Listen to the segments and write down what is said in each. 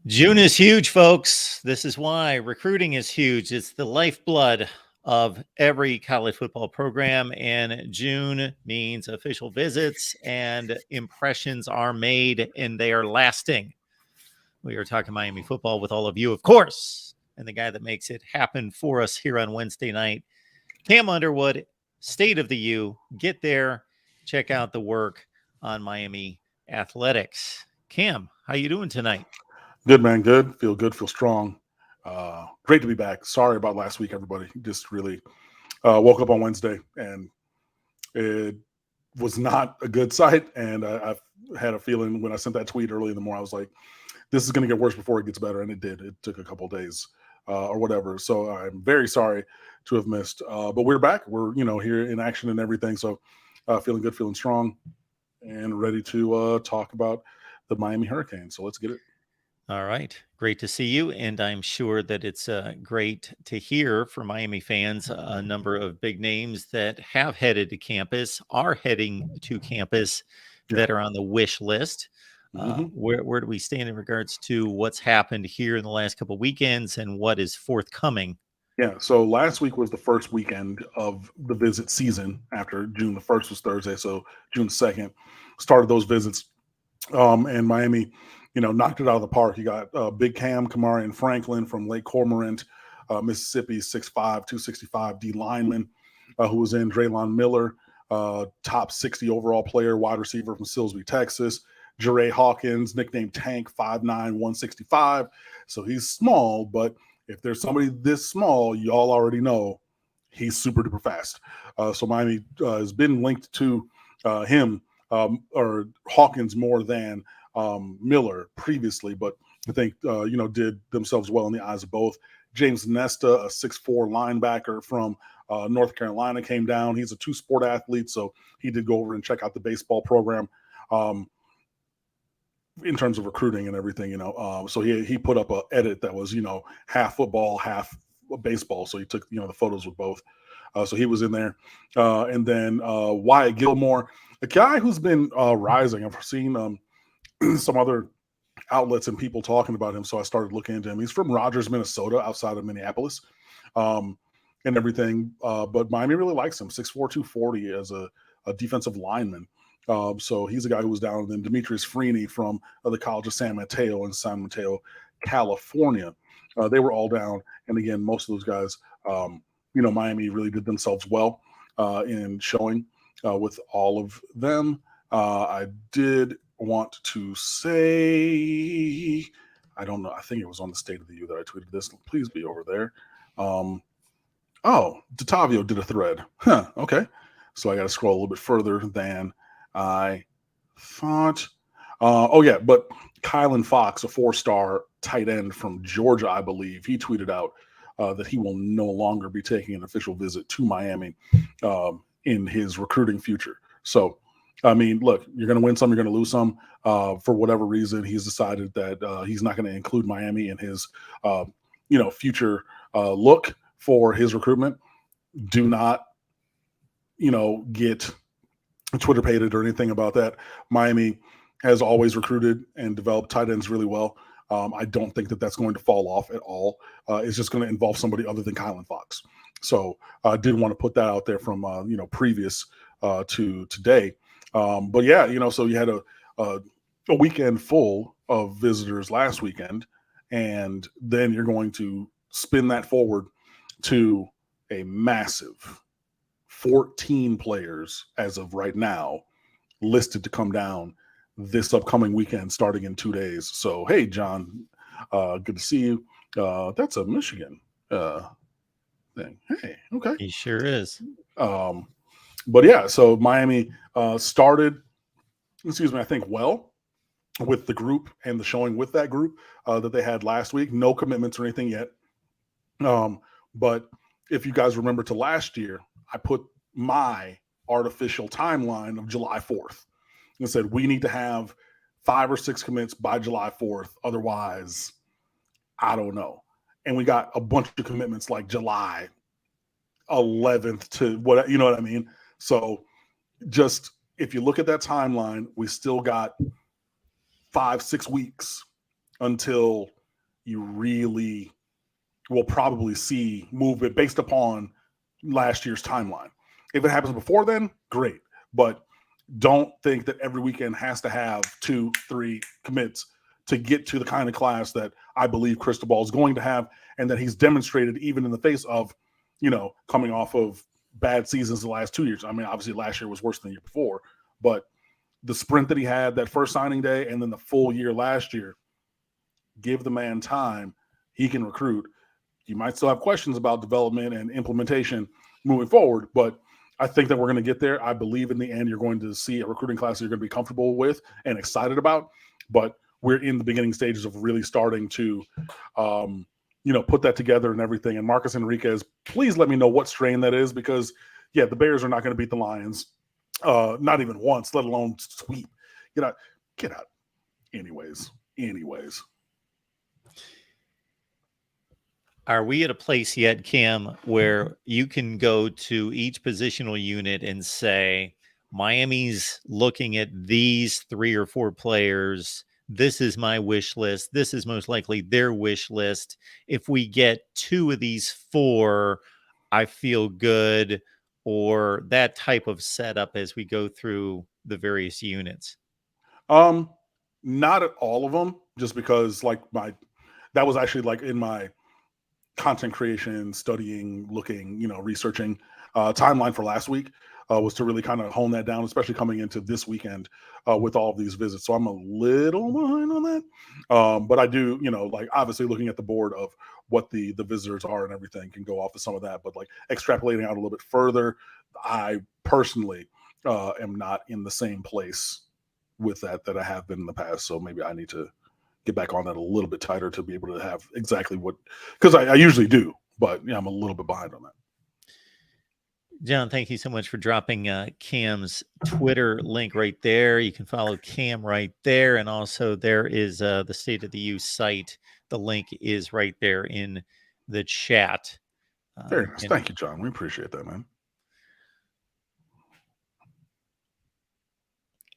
June is huge, folks. This is why recruiting is huge. It's the lifeblood of every college football program, and June means official visits and impressions are made and they are lasting. We are talking Miami football with all of you, of course, and the guy that makes it happen for us here on Wednesday night, Cam Underwood, State of the U. Get there, check out the work on Miami athletics. Cam, how you doing tonight? Good, man. Good. Feel strong. Great to be back. Sorry about last week, everybody. Just really woke up on Wednesday and it was not a good sight. And I had a feeling when I sent that tweet early in the morning, I was like, this is going to get worse before it gets better. And it did. It took a couple of days or whatever. So I'm very sorry to have missed. But we're back. We're, here in action and everything. So feeling good, feeling strong, and ready to talk about the Miami Hurricanes. So let's get it. All right. Great to see you. And I'm sure that it's great to hear from Miami fans a number of big names that have headed to campus, are heading to campus, that are on the wish list. Where do we stand in regards to what's happened here in the last couple of weekends and what is forthcoming? Yeah, so last week was the first weekend of the visit season after June the 1st was Thursday. So June 2nd started those visits. And Miami, knocked it out of the park. You got Big Cam, Kamari, and Franklin from Lake Cormorant, Mississippi, 6'5", 265 D lineman, who was in Draylon Miller, top 60 overall player, wide receiver from Silsbee, Texas. Jeray Hawkins, nicknamed Tank, 5'9", 165. So he's small, but if there's somebody this small, y'all already know he's super duper fast. So Miami has been linked to him or Hawkins more than Miller previously, but I think, did themselves well in the eyes of both. James Nesta, a 6'4" linebacker from North Carolina, came down. He's a two-sport athlete, so he did go over and check out the baseball program in terms of recruiting and everything, so he put up a edit that was, half football, half baseball. So he took, the photos with both. So he was in there. And then Wyatt Gilmore, a guy who's been rising. I've seen some other outlets and people talking about him. So I started looking into him. He's from Rogers, Minnesota, outside of Minneapolis, and everything. But Miami really likes him. 6'4", 240 as a defensive lineman. So he's a guy who was down. And then Demetrius Freeney from the College of San Mateo in San Mateo, California. They were all down. And again, most of those guys, Miami really did themselves well in showing with all of them. I did want to say, I don't know. I think it was on the State of the U that I tweeted this. Please be over there. Detavio did a thread. Okay. So I got to scroll a little bit further than I thought. But Kylan Fox, a 4-star tight end from Georgia, I believe, he tweeted out that he will no longer be taking an official visit to Miami in his recruiting future. So, I mean, look, you're going to win some, you're going to lose some. For whatever reason, he's decided that he's not going to include Miami in his, future look for his recruitment. Do not, get Twitter pated or anything about that. Miami has always recruited and developed tight ends really well. I don't think that that's going to fall off at all. It's just going to involve somebody other than Kylan Fox. So I did want to put that out there from, previous to today. But yeah, so you had a weekend full of visitors last weekend, and then you're going to spin that forward to a massive 14 players as of right now listed to come down this upcoming weekend starting in 2 days. So, hey, John, good to see you. That's a Michigan thing. Hey, okay. He sure is. But yeah, so Miami started, I think well with the group and the showing with that group that they had last week. No commitments or anything yet. But if you guys remember to last year, I put my artificial timeline of July 4th and said, we need to have 5 or 6 commits by July 4th. Otherwise, I don't know. And we got a bunch of commitments like July 11th to what, you know what I mean? So just, if you look at that timeline, we still got 5-6 weeks until you really will probably see movement based upon last year's timeline. If it happens before then, great. But don't think that every weekend has to have 2-3 commits to get to the kind of class that I believe Cristobal is going to have, and that he's demonstrated even in the face of, coming off of bad seasons the last 2 years. I mean, obviously last year was worse than the year before, but the sprint that he had that first signing day and then the full year last year, give the man time. He can recruit. You might still have questions about development and implementation moving forward, but I think that we're going to get there. I believe in the end you're going to see a recruiting class that you're going to be comfortable with and excited about, but we're in the beginning stages of really starting to, put that together and everything. And Marcus Enriquez, please let me know what strain that is, because, the Bears are not going to beat the Lions, not even once, let alone sweep. Get out. Anyways. Are we at a place yet, Cam, where you can go to each positional unit and say, Miami's looking at these 3 or 4 players. This is my wish list. This is most likely their wish list. If we get 2 of these 4, I feel good, or that type of setup as we go through the various units? Not at all of them, just because that was actually in my content creation, studying, looking, researching timeline for last week was to really kind of hone that down, especially coming into this weekend with all of these visits. So I'm a little behind on that. But I do, obviously looking at the board of what the visitors are and everything can go off of some of that. But extrapolating out a little bit further, I personally am not in the same place with that I have been in the past. So maybe I need to get back on that a little bit tighter to be able to have exactly what, because I usually do, but I'm a little bit behind on that. John, thank you so much for dropping Cam's Twitter link right there. You can follow Cam right there. And also there is the State of the U site. The link is right there in the chat. Very nice. Thank you, John. We appreciate that, man.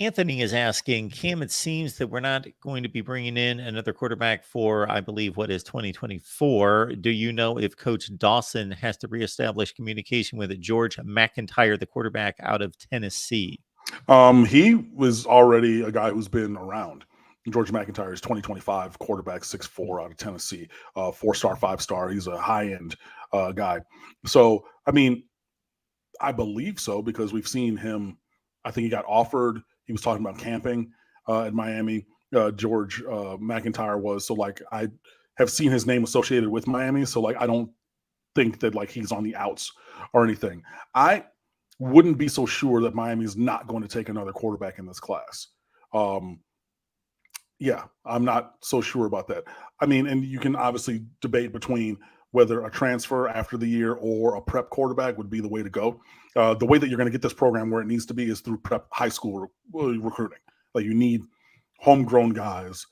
Anthony is asking, Cam, it seems that we're not going to be bringing in another quarterback for, I believe, what is 2024. Do you know if Coach Dawson has to reestablish communication with George McIntyre, the quarterback out of Tennessee? He was already a guy who's been around. George McIntyre is 2025 quarterback, 6'4", out of Tennessee, 4-star, 5-star. He's a high-end guy. So, I mean, I believe so, because we've seen him. I think he got offered. He was talking about camping at Miami. George McIntyre was. So, I have seen his name associated with Miami. So, I don't think that, he's on the outs or anything. I wouldn't be so sure that Miami is not going to take another quarterback in this class. I'm not so sure about that. I mean, and you can obviously debate between whether a transfer after the year or a prep quarterback would be the way to go. The way that you're going to get this program where it needs to be is through prep high school recruiting. You need homegrown guys,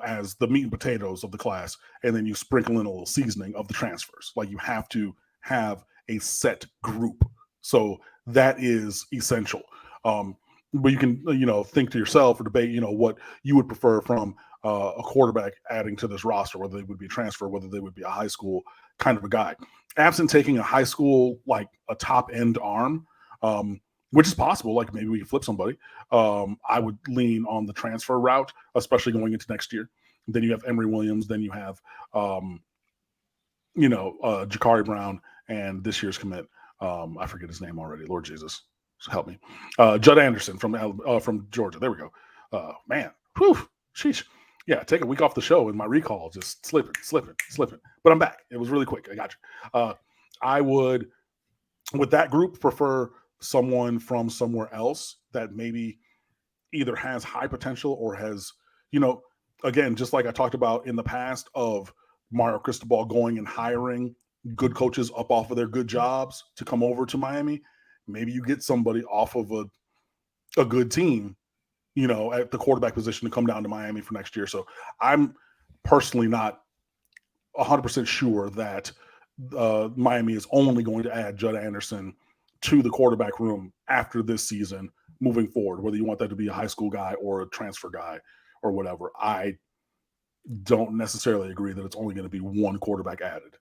as the meat and potatoes of the class, and then you sprinkle in a little seasoning of the transfers. You have to have a set group. So that is essential. But you can, think to yourself or debate, what you would prefer from a quarterback adding to this roster, whether they would be a transfer, whether they would be a high school kind of a guy. Absent taking a high school, a top end arm, which is possible, maybe we can flip somebody, I would lean on the transfer route, especially going into next year. Then you have Emory Williams. Then you have, Jakari Brown, and this year's commit. I forget his name already. Lord Jesus, help me. Judd Anderson from Georgia. There we go. Man, whew, sheesh. Yeah, take a week off the show and my recall just slipping. But I'm back. It was really quick. I got you. I would, with that group, prefer someone from somewhere else that maybe either has high potential or has, again, just like I talked about in the past of Mario Cristobal going and hiring good coaches up off of their good jobs to come over to Miami. Maybe you get somebody off of a good team, at the quarterback position to come down to Miami for next year. So I'm personally not 100% sure that Miami is only going to add Judd Anderson to the quarterback room after this season moving forward, whether you want that to be a high school guy or a transfer guy or whatever. I don't necessarily agree that it's only going to be one quarterback added,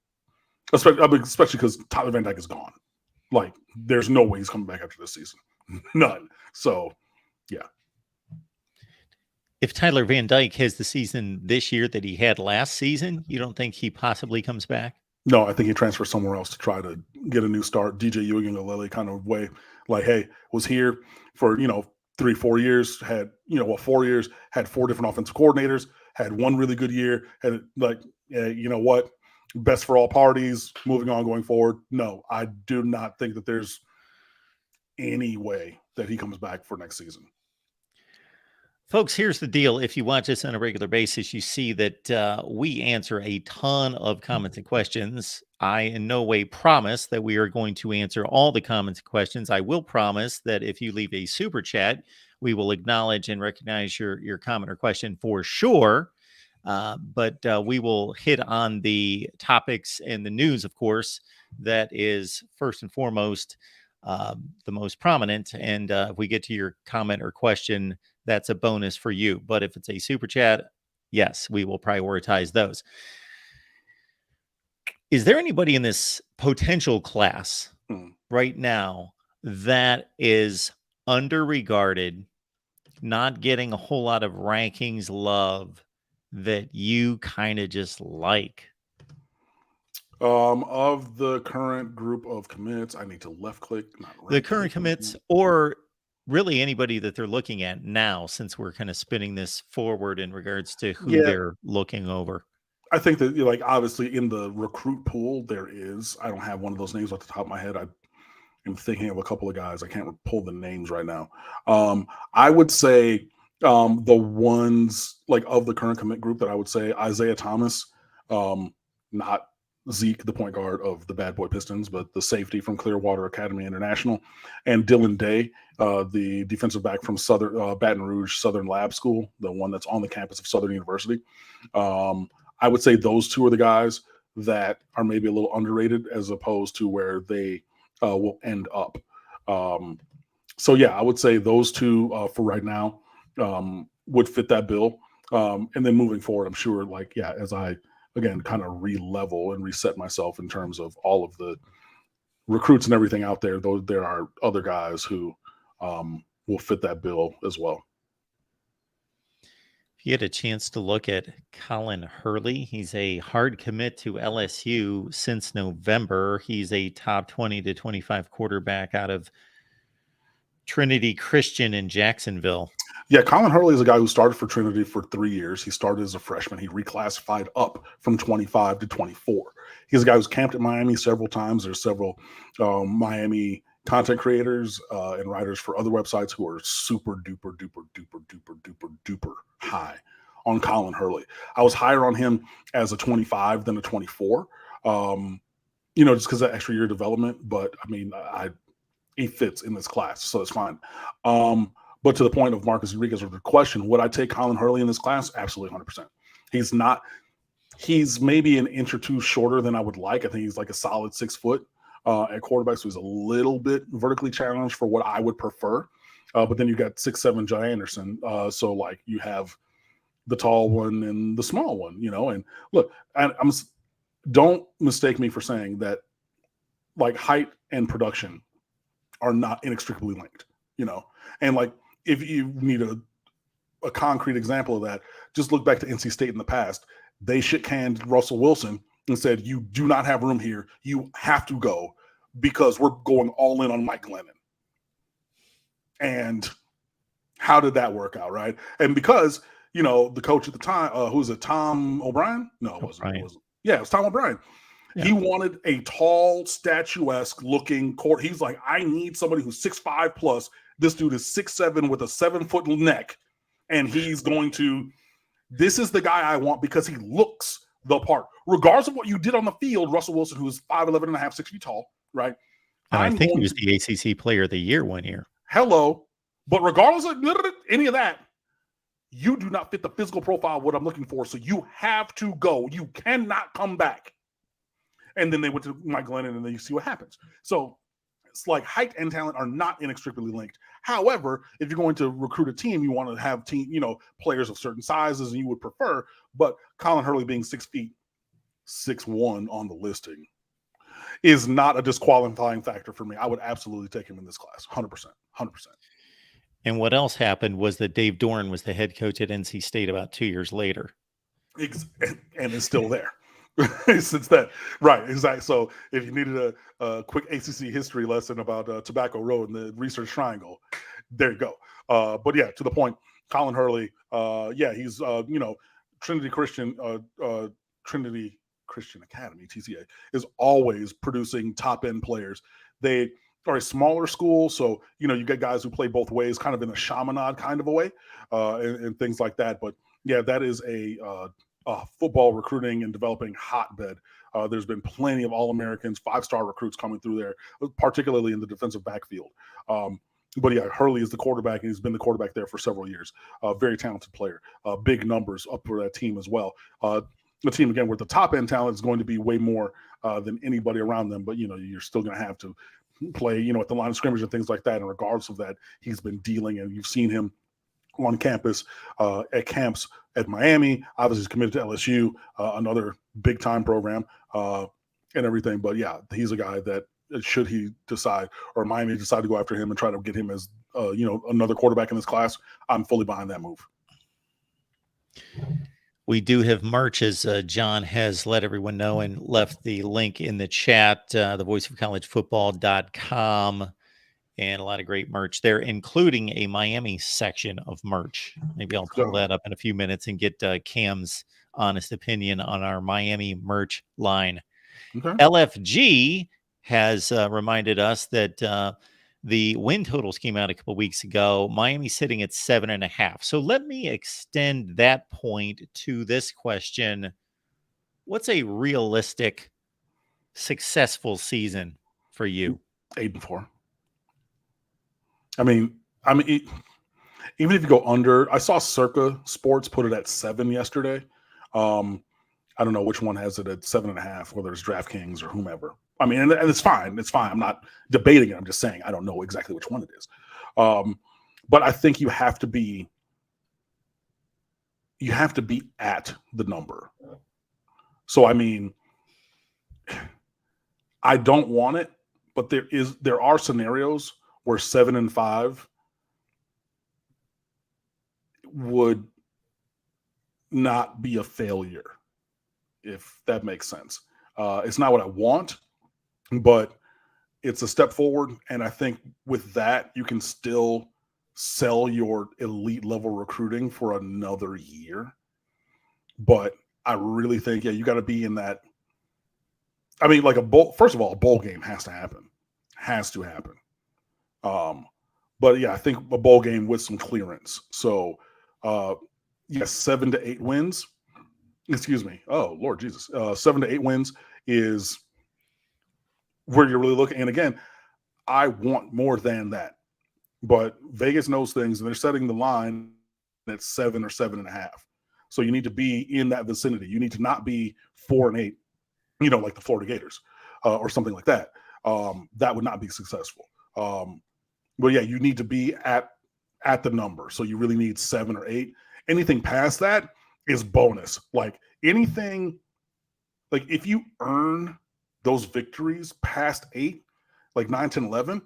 especially because Tyler Van Dyke is gone. Like, there's no way he's coming back after this season. None. So, yeah. If Tyler Van Dyke has the season this year that he had last season, you don't think he possibly comes back? No, I think he transfers somewhere else to try to get a new start. DJ Uiagalelei kind of way, like, hey, was here for 3-4 years, had 4 years, had 4 different offensive coordinators, had one really good year, had like, you know what, best for all parties. Moving on, going forward. No, I do not think that there's any way that he comes back for next season. Folks, here's the deal. If you watch us on a regular basis, you see that we answer a ton of comments and questions. I in no way promise that we are going to answer all the comments and questions. I will promise that if you leave a super chat, we will acknowledge and recognize your comment or question for sure. But we will hit on the topics and the news, of course, that is first and foremost the most prominent. And if we get to your comment or question, that's a bonus for you. But if it's a super chat, yes, we will prioritize those. Is there anybody in this potential class right now that is underregarded, not getting a whole lot of rankings love that you kind of just like? Of the current group of commits, I need to left click. The current commits, or really anybody that they're looking at now, since we're kind of spinning this forward in regards to who they're looking over. I think that, like, obviously in the recruit pool, there is, I don't have one of those names off the top of my head. I am thinking of a couple of guys. I can't pull the names right now. I would say the ones like of the current commit group that I would say Isaiah Thomas, not Zeke, the point guard of the Bad Boy Pistons, but the safety from Clearwater Academy International, and Dylan Day, the defensive back from Baton Rouge Southern Lab School, the one that's on the campus of Southern University. I would say those two are the guys that are maybe a little underrated as opposed to where they will end up. So yeah, I would say those two for right now would fit that bill. And then moving forward, I'm sure, like, yeah, as I again kind of re-level and reset myself in terms of all of the recruits and everything out there, though there are other guys who will fit that bill as well. If you had a chance to look at Colin Hurley, he's a hard commit to LSU since November. He's a top 20 to 25 quarterback out of Trinity Christian in Jacksonville. Yeah, Colin Hurley is a guy who started for Trinity for 3 years. He started as a freshman. He reclassified up from 25 to 24. He's a guy who's camped at Miami several times. There's several Miami content creators and writers for other websites who are super duper duper duper duper duper duper high on Colin Hurley. I was higher on him as a 25 than a 24, just because of extra year development. But I mean, he fits in this class, so it's fine. But to the point of Marcus Enriquez, or the question, would I take Colin Hurley in this class? Absolutely, 100%. He's maybe an inch or two shorter than I would like. I think he's like a solid 6 foot at quarterback, so he's a little bit vertically challenged for what I would prefer. But then you got 6'7" Jay Anderson. So like you have the tall one and the small one, and look, don't mistake me for saying that like height and production are not inextricably linked, and like, if you need a concrete example of that, just look back to NC State in the past. They shit-canned Russell Wilson and said, you do not have room here. You have to go because we're going all in on Mike Glennon. And how did that work out, right? And because, the coach at the time, who was it, Tom O'Brien? No, it wasn't. It wasn't. Yeah, it was Tom O'Brien. Yeah. He wanted a tall, statuesque looking court. He's like, I need somebody who's 6'5" plus. This dude is 6'7" with a 7 foot neck. And he's this is the guy I want because he looks the part. Regardless of what you did on the field, Russell Wilson, who is 5'11" and a half, 6 feet tall, right? And I think he was the ACC Player of the Year one year. Hello. But regardless of any of that, you do not fit the physical profile of what I'm looking for. So you have to go. You cannot come back. And then they went to Mike Glennon, and then you see what happens. So it's like height and talent are not inextricably linked. However, if you're going to recruit a team, you want to have players of certain sizes, and you would prefer. But Colin Hurley being 6 feet 6'1" on the listing is not a disqualifying factor for me. I would absolutely take him in this class, 100%. And what else happened was that Dave Doran was the head coach at NC State about 2 years later. And is still there since then. Right, exactly. So if you needed a quick ACC history lesson about Tobacco Road and the Research Triangle, there you go. But yeah, to the point, Colin Hurley, he's, Trinity Christian Academy, TCA, is always producing top-end players. They are a smaller school, so, you get guys who play both ways, kind of in a Chaminade kind of a way, and things like that. But yeah, that is a football recruiting and developing hotbed. There's been plenty of All-Americans, 5-star recruits coming through there, particularly in the defensive backfield. But yeah, Hurley is the quarterback, and he's been the quarterback there for several years. Very talented player. Big numbers up for that team as well. The team, again, where the top-end talent is going to be way more than anybody around them, but, you're still going to have to play, at the line of scrimmage and things like that. And regardless of that, he's been dealing, and you've seen him on campus at camps at Miami. Obviously, he's committed to LSU, another big-time program, and everything. But, yeah, he's a guy that, should he decide, or Miami decide to go after him and try to get him as, another quarterback in this class, I'm fully behind that move. We do have merch, as John has let everyone know and left the link in the chat, thevoiceofcollegefootball.com, and a lot of great merch there, including a Miami section of merch. Maybe I'll pull that up in a few minutes and get Cam's honest opinion on our Miami merch line. Okay. LFG has reminded us that the win totals came out a couple weeks ago. Miami sitting at 7.5. So let me extend that point to this question. What's a realistic, successful season for you? 8-4. I mean, even if you go under, I saw Circa Sports put it at 7 yesterday. I don't know which one has it at 7.5, whether it's DraftKings or whomever. I mean, and it's fine. It's fine. I'm not debating it. I'm just saying I don't know exactly which one it is. But I think you have to be at the number. So, I mean, I don't want it, but there are scenarios where 7-5 would not be a failure, if that makes sense. It's not what I want, but it's a step forward. And I think with that, you can still sell your elite level recruiting for another year. But I really think, you got to be in that. I mean, like first of all, a bowl game has to happen. But yeah, I think a bowl game with some clearance. So, 7 to 8 wins. Excuse me. Oh, Lord Jesus. 7 to 8 wins is where you're really looking. And again, I want more than that. But Vegas knows things, and they're setting the line at 7 or 7.5. So you need to be in that vicinity. You need to not be 4-8, like the Florida Gators or something like that. That would not be successful. But yeah, you need to be at the number. So you really need 7 or 8. Anything past that is bonus. Like anything, like if you earn those victories past 8, like 9, 10, 11,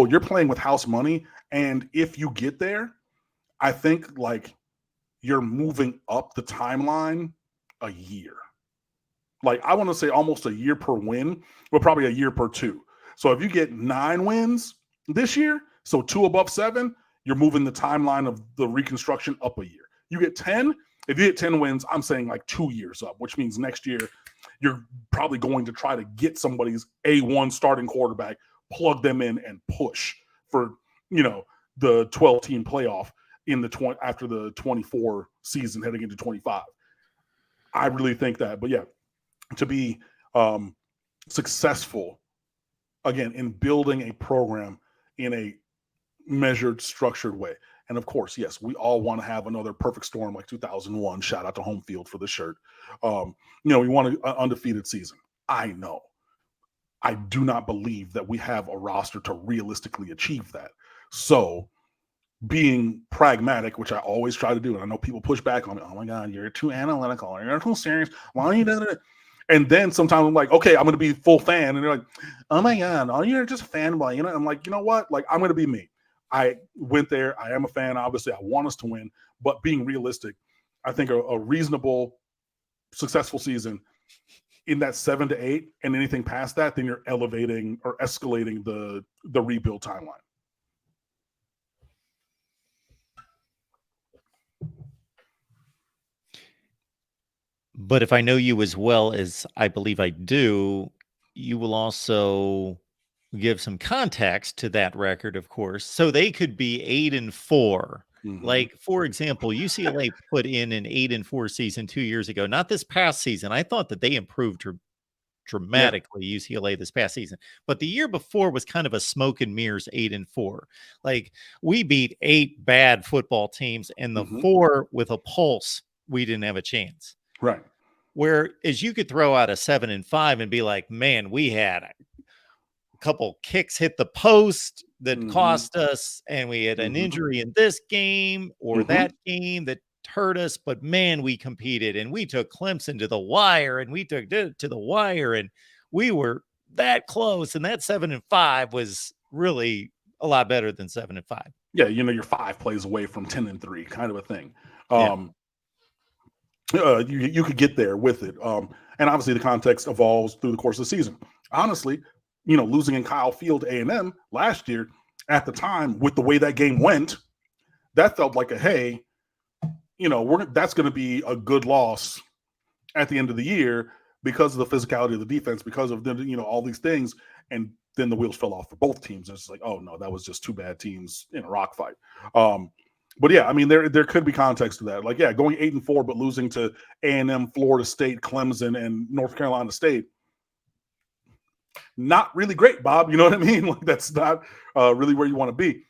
you're playing with house money. And if you get there, I think like you're moving up the timeline a year. Like I want to say almost a year per win, but probably a year per 2. So if you get 9 wins this year, so 2 above 7, you're moving the timeline of the reconstruction up a year. You get 10. If you get 10 wins, I'm saying like 2 years up, which means next year you're probably going to try to get somebody's A1 starting quarterback, plug them in, and push for, the 12-team playoff in the after the 24 season heading into 25. I really think that. But yeah, to be successful, again, in building a program in a measured, structured way. And of course, yes, we all want to have another perfect storm like 2001. Shout out to Home Field for the shirt. We want an undefeated season. I know. I do not believe that we have a roster to realistically achieve that. So being pragmatic, which I always try to do, and I know people push back on me. Oh my God, you're too analytical. You're too serious. Why are you doing it? And then sometimes I'm like, okay, I'm going to be full fan. And they're like, oh my God, oh, you're just a fanboy. You know, I'm like, you know what? Like, I'm going to be me. I went there. I am a fan. Obviously, I want us to win. But being realistic, I think a reasonable, successful season in that 7 to 8, and anything past that, then you're elevating or escalating the rebuild timeline. But if I know you as well as I believe I do, you will also give some context to that record, of course. So they could be 8-4. Mm-hmm. Like, for example, UCLA put in an 8-4 season 2 years ago, not this past season. I thought that they improved dramatically, UCLA, this past season. But the year before was kind of a smoke and mirrors 8-4. Like, we beat 8 bad football teams, and the 4 with a pulse, we didn't have a chance. Right. Whereas you could throw out a 7-5 and be like, man, we had a couple kicks hit the post that cost us, and we had an injury in this game or that game that hurt us, but man, we competed and we took Clemson to the wire, and we took it to the wire, and we were that close. And that 7-5 was really a lot better than 7-5. Yeah, you know, you're 5 plays away from 10-3, kind of a thing. You could get there with it. And obviously the context evolves through the course of the season. Honestly, you know, losing in Kyle Field A&M last year, at the time, with the way that game went, that felt like a, hey, you know, that's going to be a good loss at the end of the year because of the physicality of the defense, because of the, you know, all these things. And then the wheels fell off for both teams. It's like, oh no, that was just 2 bad teams in a rock fight. But yeah, I mean, there could be context to that. Like, yeah, going 8-4, but losing to A&M, Florida State, Clemson, and North Carolina State. Not really great, Bob. You know what I mean? Like, that's not really where you want to be,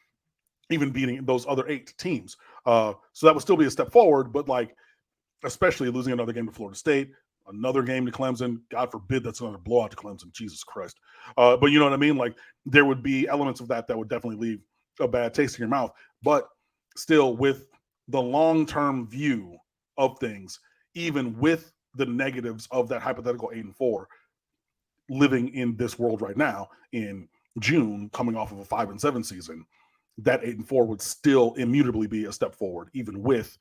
even beating those other 8 teams. So that would still be a step forward, but like, especially losing another game to Florida State, another game to Clemson. God forbid that's another blowout to Clemson. Jesus Christ. But you know what I mean? Like, there would be elements of that would definitely leave a bad taste in your mouth. But still, with the long-term view of things, even with the negatives of that hypothetical 8-4, living in this world right now in June, coming off of a 5-7 season, that 8-4 would still immutably be a step forward, even with,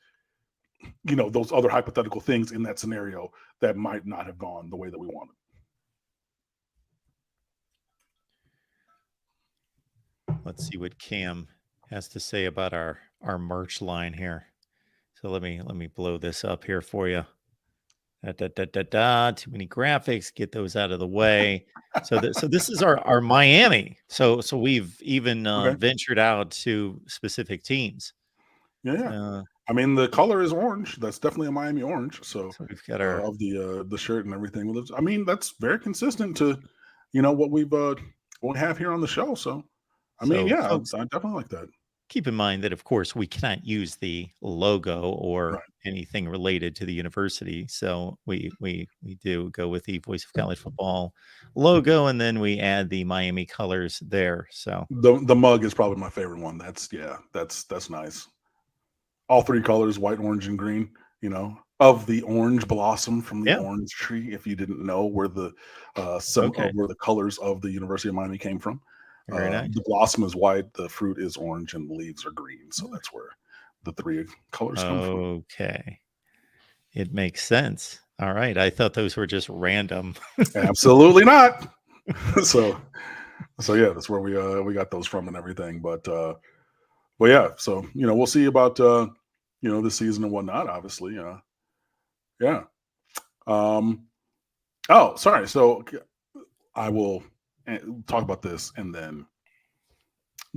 you know, those other hypothetical things in that scenario that might not have gone the way that we wanted. Let's see what Cam has to say about our merch line here. So let me blow this up here for you. Too many graphics. Get those out of the way. So this is our Miami. So we've even ventured out to specific teams. Yeah. I mean, the color is orange. That's definitely a Miami orange. So we've got our of the shirt and everything. I mean, that's very consistent to, you know, what we have here on the show. So I mean, yeah, folks, I definitely like that. Keep in mind that, of course, we cannot use the logo or anything related to the university. So we do go with the Voice of College Football logo, and then we add the Miami colors there. So the mug is probably my favorite one. That's nice. All 3 colors, white, orange, and green, you know, of the orange blossom from the orange tree. If you didn't know where the where the colors of the University of Miami came from. Very nice. The blossom is white, the fruit is orange, and the leaves are green. So that's where the 3 colors come from. Okay. It makes sense. All right. I thought those were just random. Absolutely not. So yeah, that's where we got those from and everything. But yeah, so, you know, we'll see about you know, this season and whatnot, obviously. Yeah. Oh, sorry. So I will talk about this and then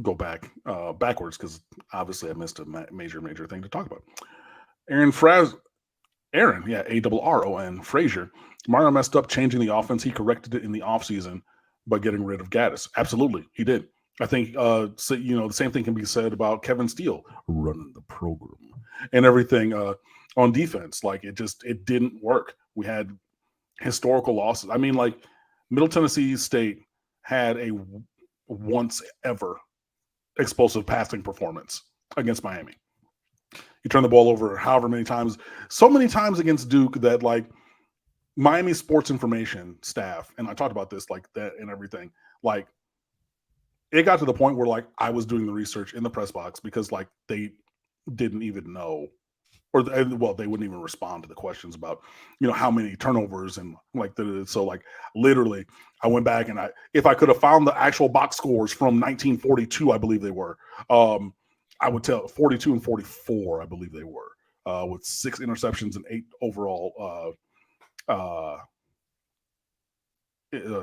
go backwards, because obviously I missed a major thing to talk about. Aaron, Arron Frazier. Mario messed up changing the offense. He corrected it in the offseason by getting rid of Gaddis. Absolutely, he did. I think so, you know, the same thing can be said about Kevin Steele running the program and everything on defense. Like, it didn't work. We had historical losses. I mean, like, Middle Tennessee State had a once ever explosive passing performance against Miami. He turned the ball over however many times, so many times against Duke that like Miami sports information staff, and I talked about this like that and everything, like it got to the point where like I was doing the research in the press box because like they didn't even know, or well, they wouldn't even respond to the questions about, you know, how many turnovers and like so like literally I went back and if I could have found the actual box scores from 1942, I believe they were, I would tell 42 and 44, I believe they were, with 6 interceptions and 8 overall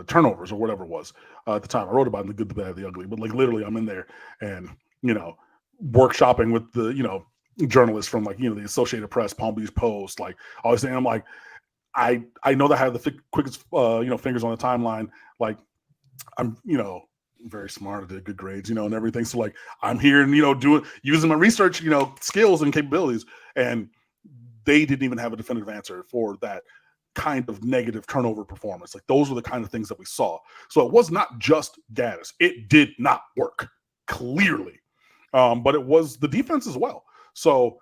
turnovers or whatever it was at the time. I wrote about it in The Good, the Bad, the Ugly, but like literally I'm in there and, you know, workshopping with the, you know, journalists from like, you know, the Associated Press, Palm Beach Post, like always saying, I'm like, I know that I have the quickest, you know, fingers on the timeline. Like I'm, you know, very smart, I did good grades, you know, and everything. So like I'm here and, you know, using my research, you know, skills and capabilities. And they didn't even have a definitive answer for that kind of negative turnover performance. Like those were the kind of things that we saw. So it was not just Gaddis. It did not work, clearly. But it was the defense as well. So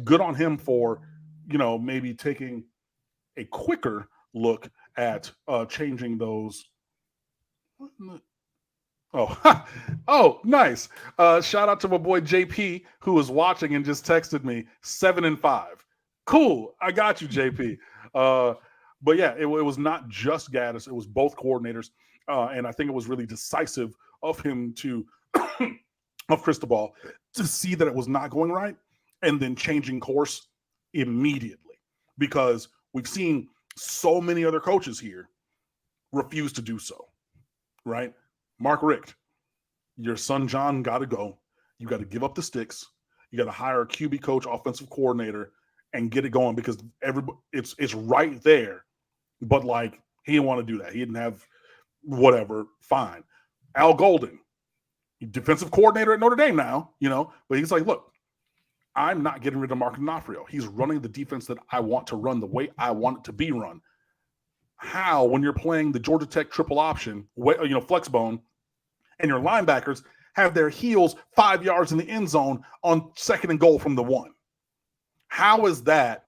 good on him for, you know, maybe taking a quicker look at changing those. Oh, oh, nice. Shout out to my boy JP who was watching and just texted me 7-5. Cool. I got you, JP. But yeah, it was not just Gaddis. It was both coordinators. And I think it was really decisive of him to, of Cristobal, to see that it was not going right and then changing course immediately. Because we've seen so many other coaches here refuse to do so, right? Mark Richt, your son John got to go. You got to give up the sticks. You got to hire a QB coach, offensive coordinator, and get it going because it's right there. But like he didn't want to do that. He didn't have whatever. Fine. Al Golden, defensive coordinator at Notre Dame now, you know, but he's like, look, I'm not getting rid of Mark D'Onofrio. He's running the defense that I want to run the way I want it to be run. How, when you're playing the Georgia Tech triple option, you know, flex bone, and your linebackers have their heels 5 yards in the end zone on 2nd and goal from the 1? How is that?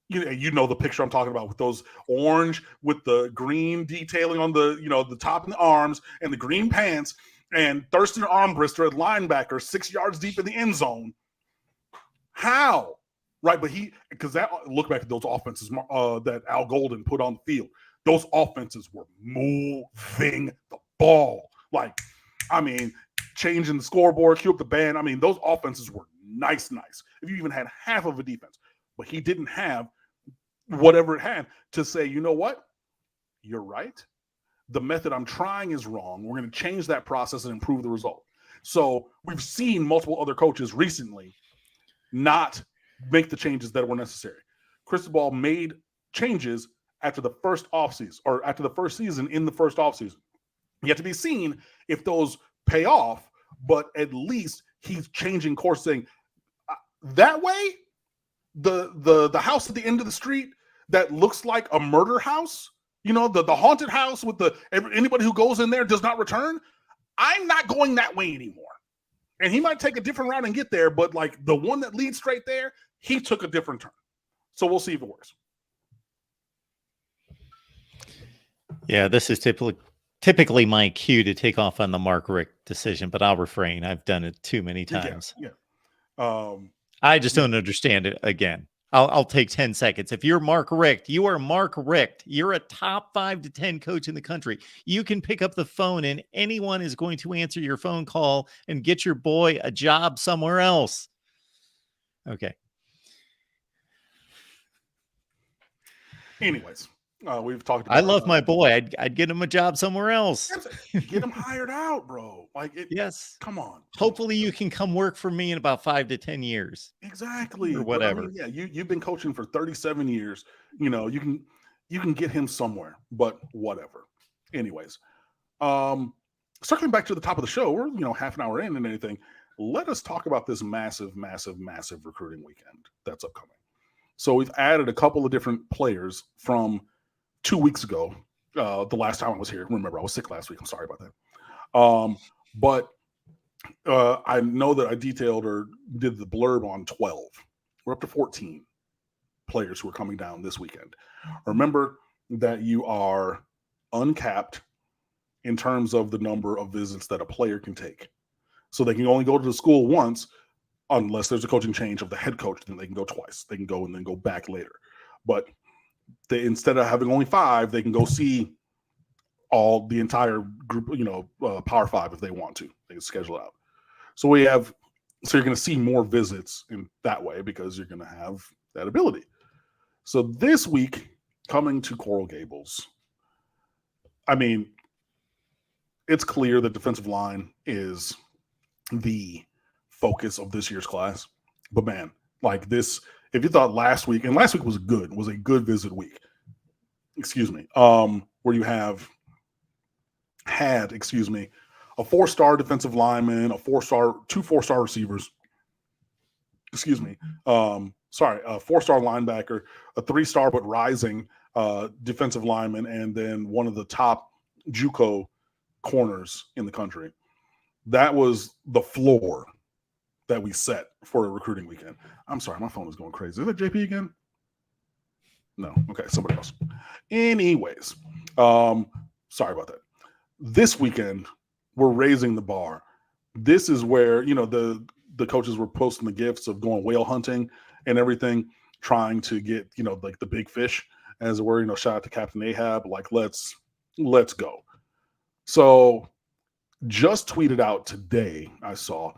You know the picture I'm talking about with those orange with the green detailing on the, you know, the top and the arms and the green pants and Thurston Armbrister at linebacker 6 yards deep in the end zone. How? Right, but because that, look back at those offenses that Al Golden put on the field. Those offenses were moving the ball. Like, I mean, changing the scoreboard, cue up the band. I mean, those offenses were nice. If you even had half of a defense. But he didn't have whatever it had to say, you know what? You're right. The method I'm trying is wrong. We're going to change that process and improve the result. So we've seen multiple other coaches recently not make the changes that were necessary. Cristobal made changes after the first offseason, or after the first season in the first offseason. Yet to be seen if those pay off, but at least he's changing course, saying that way, the house at the end of the street that looks like a murder house, you know, the haunted house with anybody who goes in there does not return. I'm not going that way anymore. And he might take a different route and get there, but like the one that leads straight there, he took a different turn. So we'll see if it works. Yeah, this is typically my cue to take off on the Mark Richt decision, but I'll refrain. I've done it too many times. Yeah. I just don't understand it again. I'll take 10 seconds. If you're Mark Richt, you are Mark Richt. You're a top 5 to 10 coach in the country. You can pick up the phone and anyone is going to answer your phone call and get your boy a job somewhere else. Okay. Anyways, we've talked about. I love my boy. I'd get him a job somewhere else. Get him hired out, bro. Like, yes. Come on. Hopefully, you can come work for me in about 5 to 10 years. Exactly. Or whatever. But, I mean, yeah, you've been coaching for 37 years. You know, you can get him somewhere. But whatever. Anyways, circling back to the top of the show, we're half an hour in and anything. Let us talk about this massive recruiting weekend that's upcoming. So we've added a couple of different players from 2 weeks ago. The last time I was here, remember I was sick last week. I'm sorry about that. But I know that I detailed or did the blurb on 12. We're up to 14 players who are coming down this weekend. Remember that you are uncapped in terms of the number of visits that a player can take. So they can only go to the school once, unless there's a coaching change of the head coach, then they can go twice. They can go and then go back later. But instead of having only 5, they can go see all the entire group, Power 5 if they want to. They can schedule out. So you're going to see more visits in that way because you're going to have that ability. So this week, coming to Coral Gables, I mean, it's clear that defensive line is the focus of this year's class. But man, like this, if you thought last week was a good visit week. Where you had a 4-star defensive lineman, two 4-star receivers, a 4-star linebacker, a 3-star but rising defensive lineman, and then one of the top JUCO corners in the country. That was the floor that we set for a recruiting weekend. I'm sorry, my phone is going crazy. Is that JP again? No. Okay, somebody else. Anyways, sorry about that. This weekend, we're raising the bar. This is where, the coaches were posting the gifts of going whale hunting and everything, trying to get, like the big fish, as it were. Shout out to Captain Ahab. Like, let's go. So just tweeted out today, I saw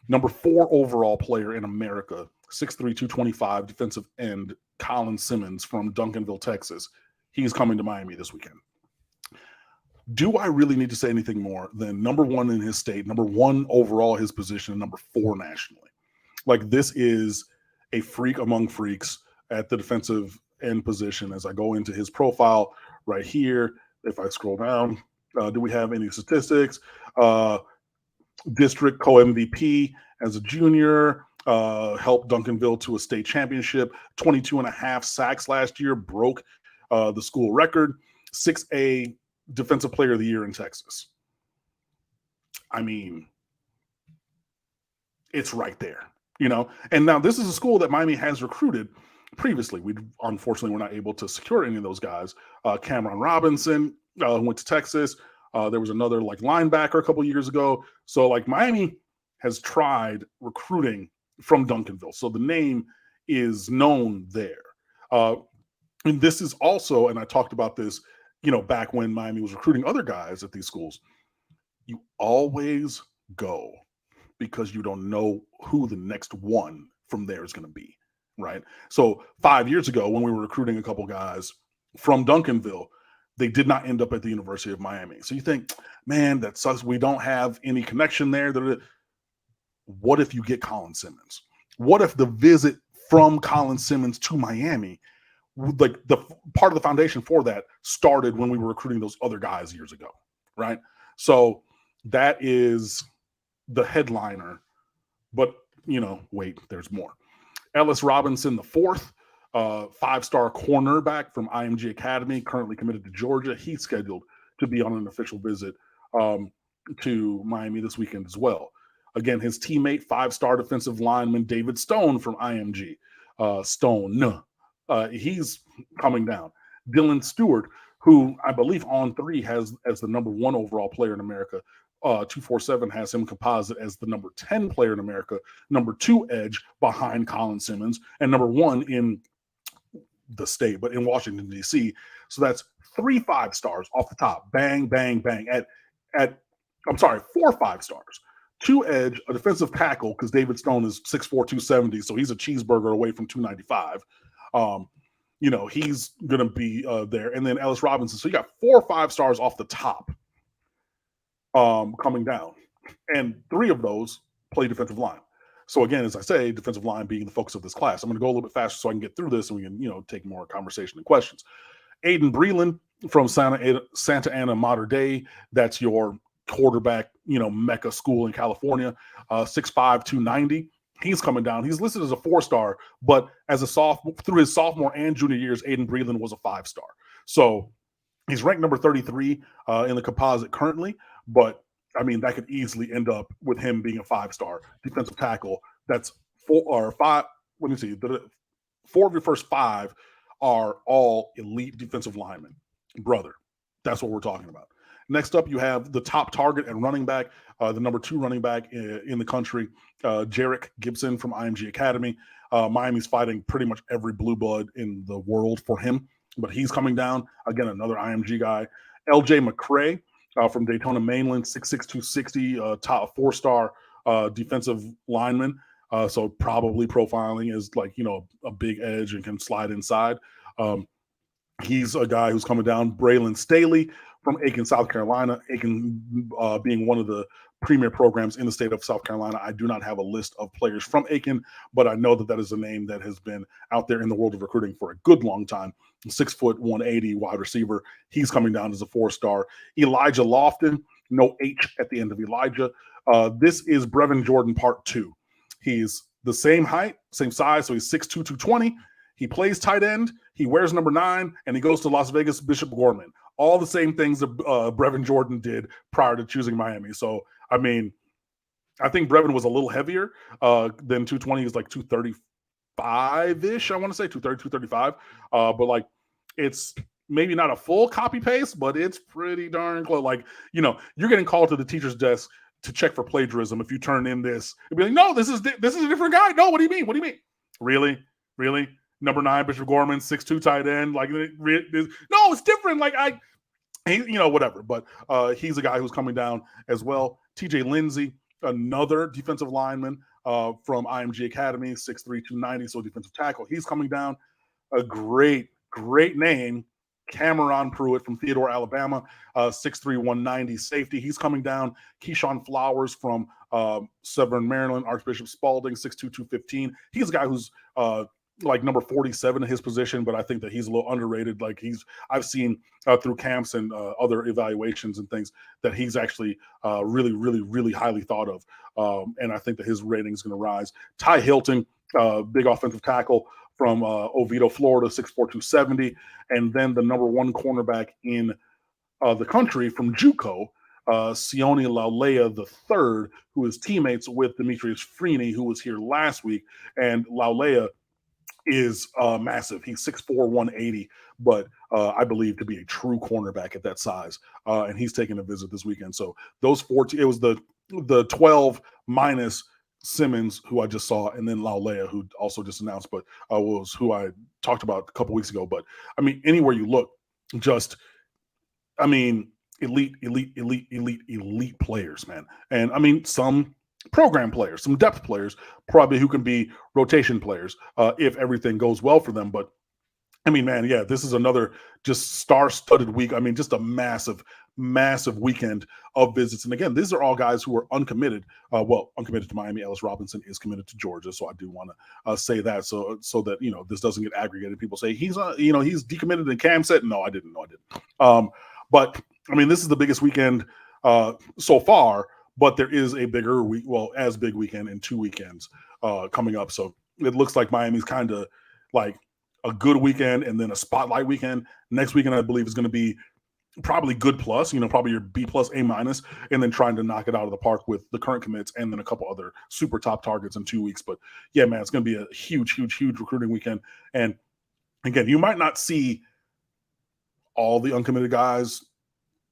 number 4 overall player in America, 6'3", 225, defensive end, Colin Simmons from Duncanville, Texas. He's coming to Miami this weekend. Do I really need to say anything more than number 1 in his state, number 1 overall his position, and number 4 nationally? Like, this is a freak among freaks at the defensive end position. As I go into his profile right here, if I scroll down, do we have any statistics? District co-MVP as a junior, helped Duncanville to a state championship, 22.5 sacks last year, broke the school record, 6A defensive player of the year in Texas. I mean, it's right there, And now this is a school that Miami has recruited previously. Unfortunately, we're not able to secure any of those guys. Cameron Robinson went to Texas. There was another linebacker a couple years ago. So Miami has tried recruiting from Duncanville. So the name is known there. And this is also, and I talked about this, back when Miami was recruiting other guys at these schools, you always go because you don't know who the next one from there is going to be, right? So 5 years ago, when we were recruiting a couple guys from Duncanville, they did not end up at the University of Miami. So you think, man, that sucks. We don't have any connection there. What if you get Colin Simmons? What if the visit from Colin Simmons to Miami, the part of the foundation for that started when we were recruiting those other guys years ago, right? So that is the headliner. But, wait, there's more. Ellis Robinson, the 4th, 5-star cornerback from IMG Academy, currently committed to Georgia. He's scheduled to be on an official visit to Miami this weekend as well. Again, his teammate, 5-star defensive lineman David Stone from IMG. He's coming down. Dylan Stewart, who I believe On 3 has as the number 1 overall player in America. 247 has him composite as the number 10 player in America, number 2 edge behind Colin Simmons, and number 1 in the state, but in Washington, D.C. So that's 3 5-stars off the top. Bang, bang, bang. 4 5-stars. 2 edge, a defensive tackle, because David Stone is 6'4", 270, so he's a cheeseburger away from 295. He's going to be there. And then Ellis Robinson. So you got 4 5-stars off the top coming down. And 3 of those play defensive line. So again, as I say, defensive line being the focus of this class. I'm going to go a little bit faster so I can get through this and we can, take more conversation and questions. Aiden Breland from Santa Ana Mater Dei. That's your quarterback, Mecca school in California. 6'5", 290. He's coming down. He's listed as a 4-star, but as a sophomore, through his sophomore and junior years, Aiden Breland was a 5-star. So he's ranked number 33 in the composite currently, but I mean, that could easily end up with him being a 5-star defensive tackle. That's 4 or 5. Let me see. 4 of your first 5 are all elite defensive linemen. Brother, that's what we're talking about. Next up, you have the top target and running back, the number 2 running back in the country, Jarek Gibson from IMG Academy. Miami's fighting pretty much every blue blood in the world for him, but he's coming down. Again, another IMG guy. LJ McCray from Daytona Mainland, 6'6", 260, top 4-star defensive lineman. So probably profiling is like, a big edge and can slide inside. He's a guy who's coming down. Braylon Staley from Aiken, South Carolina. Aiken being one of the premier programs in the state of South Carolina. I do not have a list of players from Aiken, but I know that is a name that has been out there in the world of recruiting for a good long time. 6 foot, 180 wide receiver. He's coming down as a 4-star. Elijah Lofton, no H at the end of Elijah. This is Brevin Jordan Part 2. He's the same height, same size, so he's 6'2", 220. He plays tight end. He wears number 9, and he goes to Las Vegas Bishop Gorman. All the same things that Brevin Jordan did prior to choosing Miami. So, I mean, I think Brevin was a little heavier than 220. He's like 235-ish, I want to say, 230, 235. But, like, it's maybe not a full copy-paste, but it's pretty darn close. Like, you're getting called to the teacher's desk to check for plagiarism if you turn in this. It'd be like, no, this is a different guy. No, what do you mean? What do you mean? Really? Number 9, Bishop Gorman, 6'2" tight end. Like, no, it's different. Like, whatever. But he's a guy who's coming down as well. TJ Lindsey, another defensive lineman from IMG Academy, 6'3", 290, so defensive tackle. He's coming down. A great name, Cameron Pruitt from Theodore, Alabama, 6'3", 190 safety. He's coming down. Keyshawn Flowers from Severn, Maryland, Archbishop Spalding, 6'2", 215. He's a guy who's like number 47 in his position, but I think that he's a little underrated. Like I've seen through camps and other evaluations and things that he's actually really, really, really highly thought of. And I think that his rating is going to rise. Ty Hilton, big offensive tackle from Oviedo, Florida, 6'4", 270. And then the number 1 cornerback in the country from JUCO, Sione Laulea III, who is teammates with Demetrius Freeney, who was here last week. And Laulea is massive. He's 6'4", 180, but I believe to be a true cornerback at that size. And he's taking a visit this weekend. So those 14, it was the 12 minus Simmons, who I just saw, and then Laulea, who also just announced, but was who I talked about a couple weeks ago. But I mean, anywhere you look, elite players, man. And I mean, some program players, some depth players, probably who can be rotation players if everything goes well for them. But I mean, man, yeah, this is another just star-studded week. I mean, just a massive weekend of visits. And again, these are all guys who are uncommitted. Uncommitted to Miami. Ellis Robinson is committed to Georgia, so I do want to say that so that this doesn't get aggregated. People say he's he's decommitted and Cam said no, I didn't. But I mean, this is the biggest weekend so far. But there is a bigger as big weekend in 2 weekends coming up. So it looks like Miami's kind of like a good weekend and then a spotlight weekend. Next weekend, I believe, is going to be probably good plus, probably your B plus, A minus, and then trying to knock it out of the park with the current commits and then a couple other super top targets in 2 weeks. But yeah, man, it's going to be a huge recruiting weekend. And again, you might not see all the uncommitted guys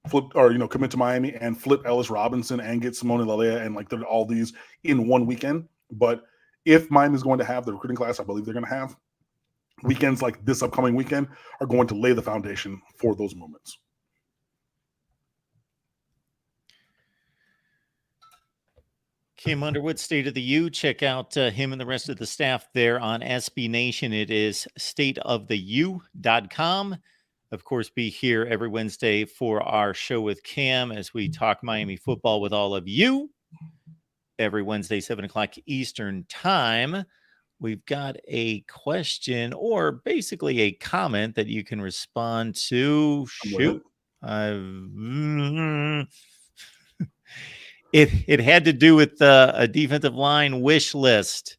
flip or commit to Miami and flip Ellis Robinson and get Sione Laulea and like all these in 1 weekend. But if Miami's going to have the recruiting class, I believe they're going to have, weekends like this upcoming weekend are going to lay the foundation for those moments. Kim Underwood, State of the U. Check out him and the rest of the staff there on SB Nation. It is stateoftheu.com. Of course, be here every Wednesday for our show with Cam as we talk Miami football with all of you. Every Wednesday, 7 o'clock Eastern time. We've got a question or basically a comment that you can respond to. Shoot. It had to do with a defensive line wish list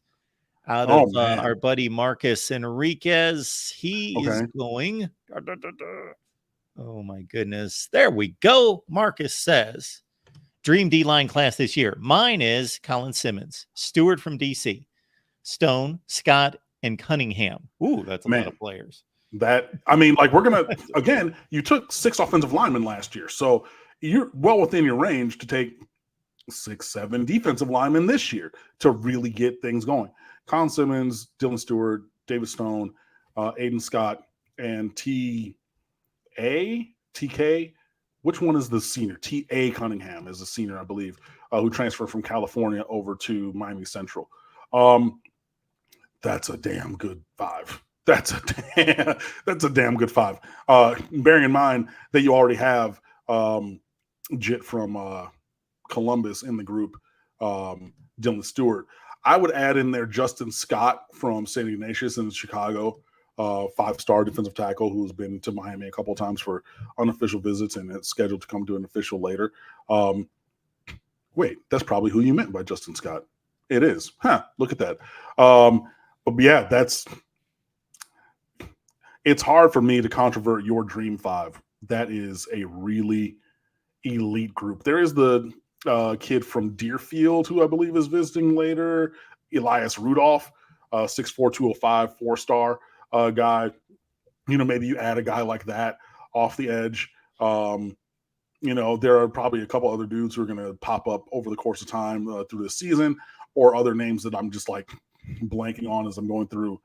out of our buddy Marcus Enriquez. He is going. Oh, my goodness. There we go. Marcus says, Dream D-line class this year. Mine is Colin Simmons, Stewart from DC, Stone, Scott, and Cunningham. Ooh, that's a lot of players. We're going to, again, you took 6 offensive linemen last year. So you're well within your range to take 6, 7 defensive linemen this year to really get things going. Colin Simmons, Dylan Stewart, David Stone, Aiden Scott, and TK. Which one is the senior? T.A. Cunningham is the senior, I believe, who transferred from California over to Miami Central. That's a damn good 5. That's a damn good 5. Bearing in mind that you already have Jit from Columbus in the group, Dylan Stewart. I would add in there Justin Scott from St. Ignatius in Chicago, 5-star defensive tackle who's been to Miami a couple of times for unofficial visits and it's scheduled to come to an official later. Wait, that's probably who you meant by Justin Scott. It is. Look at that. But yeah, it's hard for me to controvert your Dream 5. That is a really elite group. There is the kid from Deerfield who I believe is visiting later, Elias Rudolph, 6'4", 205, 4-star guy. Maybe you add a guy like that off the edge. There are probably a couple other dudes who are going to pop up over the course of time through the season, or other names that I'm just like blanking on as I'm going through.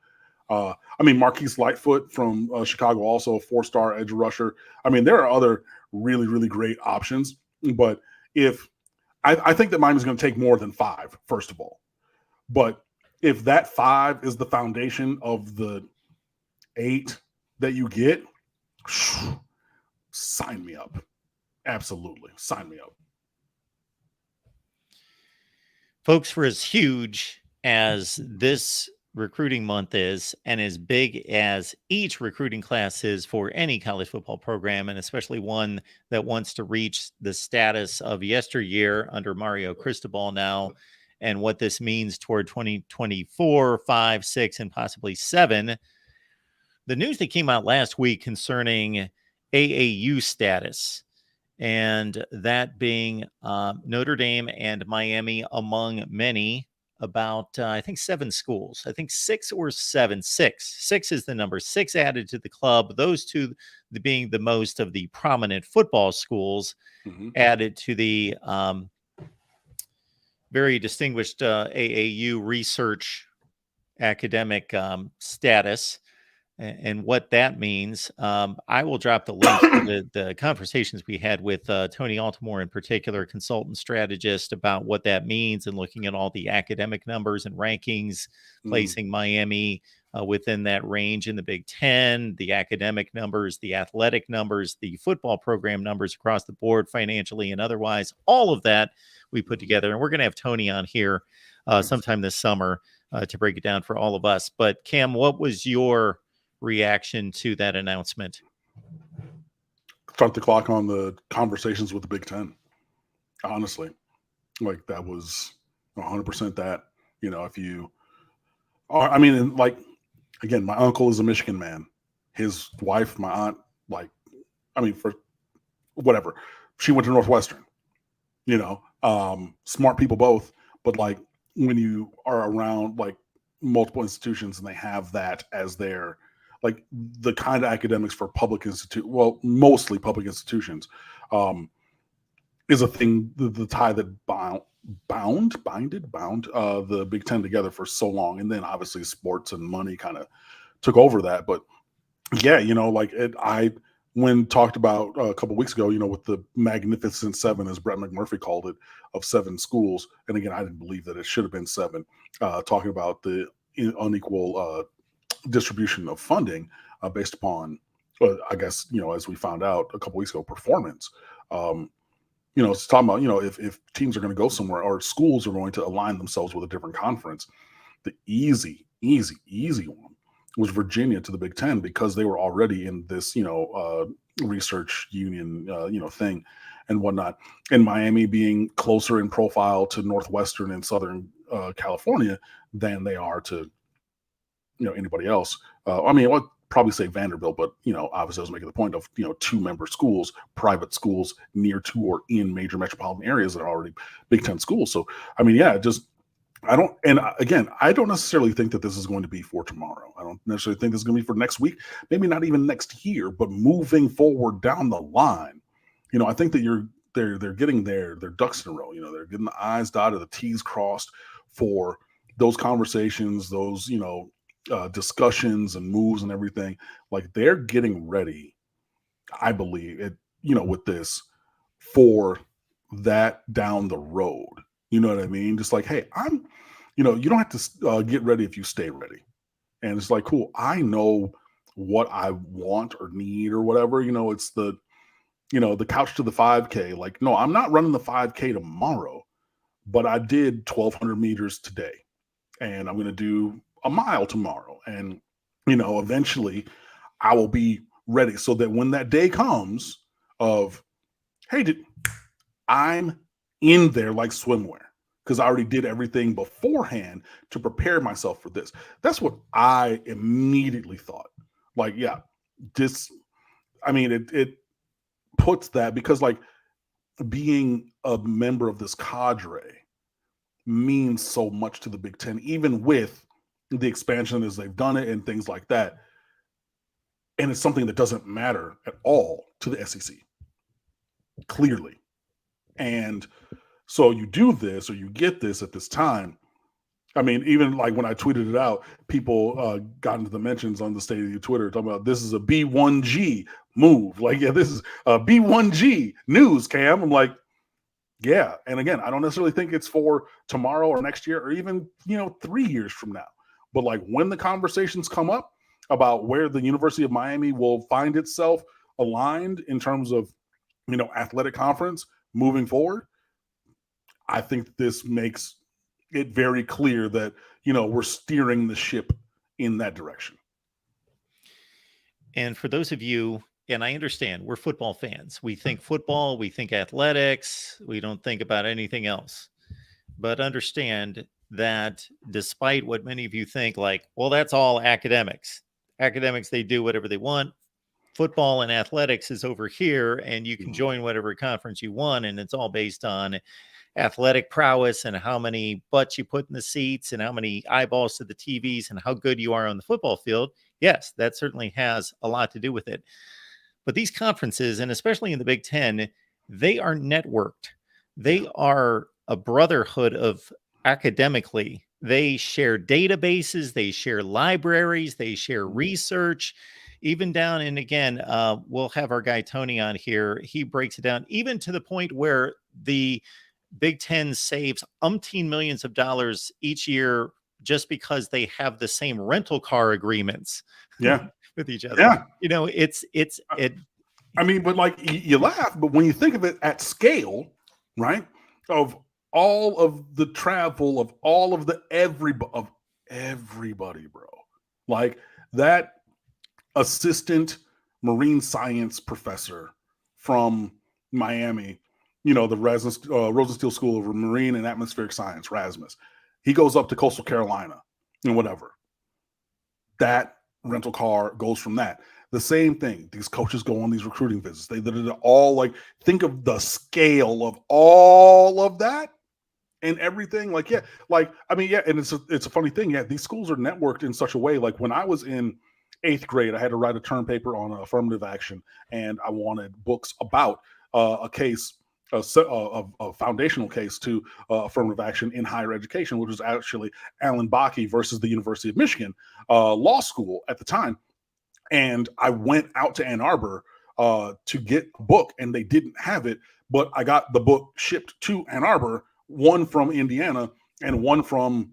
Marquise Lightfoot from Chicago, also a 4-star edge rusher. There are other really, really great options, but I think that Miami's going to take more than 5, first of all. But if that 5 is the foundation of the 8 that you get, sign me up. Absolutely. Sign me up. Folks, for as huge as this recruiting month is, and as big as each recruiting class is for any college football program, and especially one that wants to reach the status of yesteryear under Mario Cristobal now, and what this means toward 2024, 5, 6, and possibly 7, the news that came out last week concerning AAU status, and that being Notre Dame and Miami among many, about, I think, 7 schools. I think 6 or 7. 6. 6 is the number. 6 added to the club. Those 2 being the most of the prominent football schools added to the very distinguished AAU research academic status. And what that means, I will drop the link to the conversations we had with Tony Altimore, in particular, consultant strategist, about what that means, and looking at all the academic numbers and rankings, placing Miami within that range in the Big Ten, the academic numbers, the athletic numbers, the football program numbers across the board, financially and otherwise. All of that we put together. And we're going to have Tony on here sometime this summer to break it down for all of us. But Cam, what was your reaction to that announcement? Start the clock on the conversations with the Big Ten. Honestly, like, that was 100% that. If you are, again, my uncle is a Michigan man. His wife, my aunt, for whatever, she went to Northwestern. Smart people both, but when you are around multiple institutions and they have that as their the kind of academics for mostly public institutions, is a thing. The tie that bound the Big Ten together for so long, and then obviously sports and money kind of took over that. But yeah, when talked about a couple weeks ago, with the Magnificent 7, as Brett McMurphy called it, of 7 schools, and again, I didn't believe that it should have been 7. Talking about the unequal distribution of funding based upon, I guess, as we found out a couple weeks ago, performance. It's talking about, if teams are going to go somewhere, or schools are going to align themselves with a different conference, the easy one was Virginia to the Big Ten, because they were already in this, research union, thing and whatnot. And Miami being closer in profile to Northwestern and Southern California than they are to, anybody else. probably say Vanderbilt, but, obviously I was making the point of, 2-member schools, private schools near to or in major metropolitan areas that are already Big Ten schools. So, I mean, yeah, I don't necessarily think that this is going to be for tomorrow. I don't necessarily think this is going to be for next week, maybe not even next year, but moving forward down the line, I think that they're getting their ducks in a row. They're getting the I's dotted, the T's crossed for those conversations, those, discussions and moves and everything. Like, they're getting ready, I believe, with this for that down the road. You know what I mean? Just like, hey, you don't have to get ready if you stay ready. And it's like, cool, I know what I want or need or whatever. It's the couch to the 5K. Like, no, I'm not running the 5K tomorrow, but I did 1,200 meters today, and I'm going to do a mile tomorrow. And, eventually I will be ready so that when that day comes of, hey, I'm in there like swimwear, because I already did everything beforehand to prepare myself for this. That's what I immediately thought. Like, yeah, it puts that, because like being a member of this cadre means so much to the Big Ten, even with the expansion as they've done it and things like that. And it's something that doesn't matter at all to the SEC, clearly. And so you do this, or you get this at this time. I mean, even like when I tweeted it out, people got into the mentions on the State of the Twitter talking about this is a B1G move. Like, yeah, this is a B1G news, Cam. I'm like, yeah. And again, I don't necessarily think it's for tomorrow or next year or even, 3 years from now. But like, when the conversations come up about where the University of Miami will find itself aligned in terms of, athletic conference moving forward, I think this makes it very clear that, we're steering the ship in that direction. And for those of you, and I understand, we're football fans. We think football, we think athletics, we don't think about anything else. But understand that despite what many of you think, like, well, that's all academics. Academics, they do whatever they want. Football and athletics is over here, and you can join whatever conference you want, and it's all based on athletic prowess and how many butts you put in the seats and how many eyeballs to the TVs and how good you are on the football field. Yes, that certainly has a lot to do with it. But these conferences, and especially in the Big Ten, they are networked. They are a brotherhood of academically. They share databases, they share libraries, they share research, even down. And again, we'll have our guy Tony on here. He breaks it down even to the point where the Big Ten saves umpteen millions of dollars each year just because they have the same rental car agreements. Yeah. With each other. Yeah. I mean, but like, you laugh, but when you think of it at scale, right, of all of the travel, of all of everybody, bro, like that assistant marine science professor from Miami, the Rosenstiel School of Marine and Atmospheric Science, Rasmus, he goes up to Coastal Carolina and whatever. That rental car goes from that. The same thing. These coaches go on these recruiting visits. They all, like, think of the scale of all of that and everything. Like, yeah, like, I mean, yeah, and it's a funny thing. Yeah, these schools are networked in such a way. Like, when I was in 8th grade, I had to write a term paper on affirmative action, and I wanted books about a case, a foundational case to affirmative action in higher education, which was actually Alan Bakke versus the University of Michigan law school at the time. And I went out to Ann Arbor to get a book, and they didn't have it, but I got the book shipped to Ann Arbor, one from Indiana and one from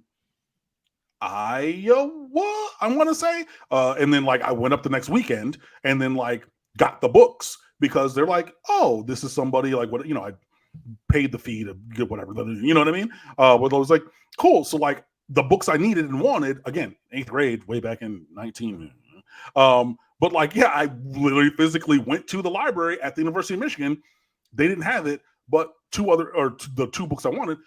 Iowa, I want to say. And then, like, I went up the next weekend and then, like, got the books, because they're like, oh, this is somebody, like, what, I paid the fee to get whatever, you know what I mean? But I was like, cool. So, like, the books I needed and wanted, again, 8th grade, way back in 19. But like, yeah, I literally physically went to the library at the University of Michigan. They didn't have it, but the two books I wanted,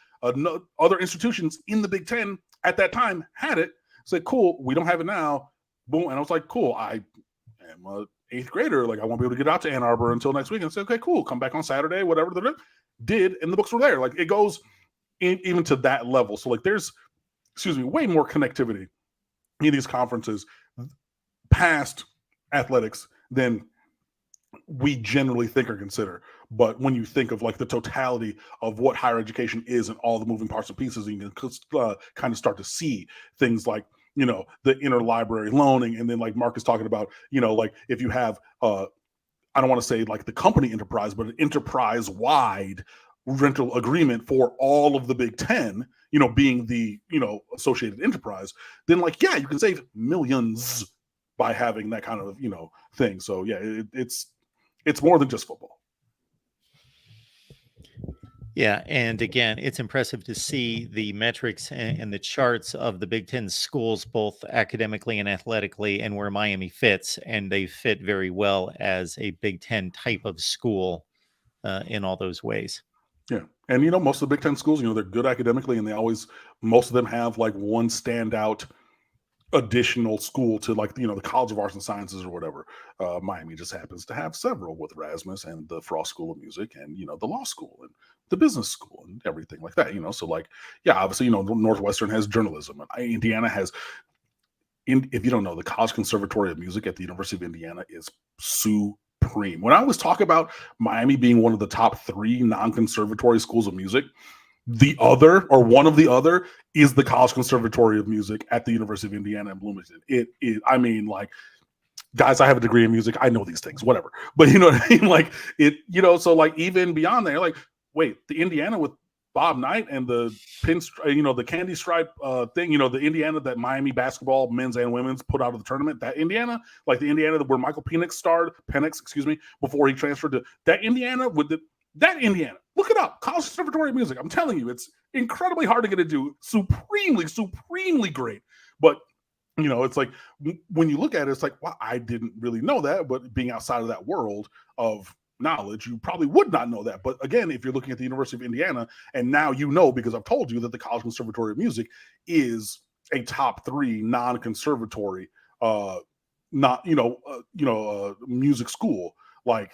other institutions in the Big Ten at that time had it. Said, cool, we don't have it now, boom. And I was like, cool. I am a 8th grader. Like, I won't be able to get out to Ann Arbor until next week. And say, okay, cool. Come back on Saturday, whatever. Did, and the books were there. Like, it goes even to that level. So like, there's, way more connectivity in these conferences past athletics than we generally think or consider. But when you think of like the totality of what higher education is and all the moving parts and pieces, you can kind of start to see things like, the interlibrary loaning. And then like Mark is talking about, like if you have, I don't want to say like the company enterprise, but an enterprise-wide rental agreement for all of the Big Ten, being the, associated enterprise, then like, yeah, you can save millions by having that kind of, thing. So yeah, it's more than just football. Yeah, and again, it's impressive to see the metrics and the charts of the Big Ten schools, both academically and athletically, and where Miami fits, and they fit very well as a Big Ten type of school in all those ways. Yeah, and most of the Big Ten schools, they're good academically, and most of them have like one standout additional school to like the College of Arts and Sciences or whatever. Miami just happens to have several with Erasmus and the Frost School of Music and the law school and the business school and everything like that. So like, yeah, obviously Northwestern has journalism, and Indiana has. If you don't know, the College Conservatory of Music at the University of Indiana is supreme. When I was talking about Miami being one of the top 3 non-conservatory schools of music, one of the other is the College Conservatory of Music at the University of Indiana in Bloomington. I mean, like, guys, I have a degree in music. I know these things, whatever. But you know what I mean? Like so like even beyond there, like, wait, the Indiana with Bob Knight and the the candy stripe thing, the Indiana that Miami basketball, men's and women's, put out of the tournament, that Indiana, like the Indiana where Michael Penix starred, before he transferred to that Indiana that Indiana, look it up. College Conservatory of Music. I'm telling you, it's incredibly hard to get into. Supremely great. But, it's like when you look at it, it's like, well, I didn't really know that. But being outside of that world of knowledge, you probably would not know that. But again, if you're looking at the University of Indiana, and now because I've told you that the College Conservatory of Music is a top 3 non-conservatory, music school, like,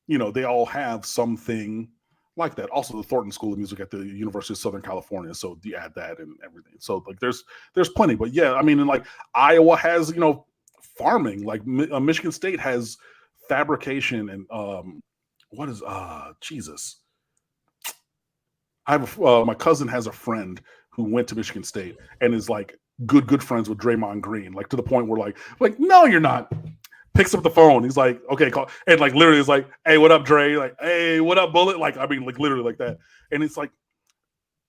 they all have something like that. Also, the Thornton School of Music at the University of Southern California. So you add that and everything. So like, there's plenty. But yeah, I mean, and like Iowa has, farming. Like Michigan State has fabrication and what is Jesus? I have my cousin has a friend who went to Michigan State and is like good friends with Draymond Green, like to the point where like no, you're not. Picks up the phone. He's like, okay, call. And like literally is like, hey, what up, Dre? Like, hey, what up, Bullet? Like, I mean, like literally like that. And it's like,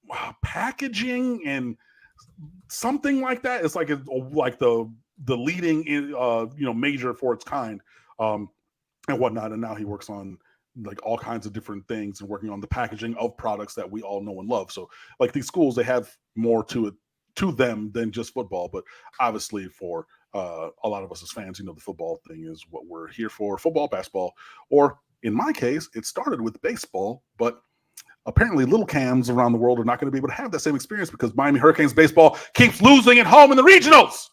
wow, packaging and something like that. It's like the leading major for its kind and whatnot. And now he works on like all kinds of different things and working on the packaging of products that we all know and love. So like these schools, they have more to them than just football. But obviously for a lot of us as fans, the football thing is what we're here for. Football, basketball, or in my case, it started with baseball, but apparently little cams around the world are not going to be able to have that same experience because Miami Hurricanes baseball keeps losing at home in the regionals.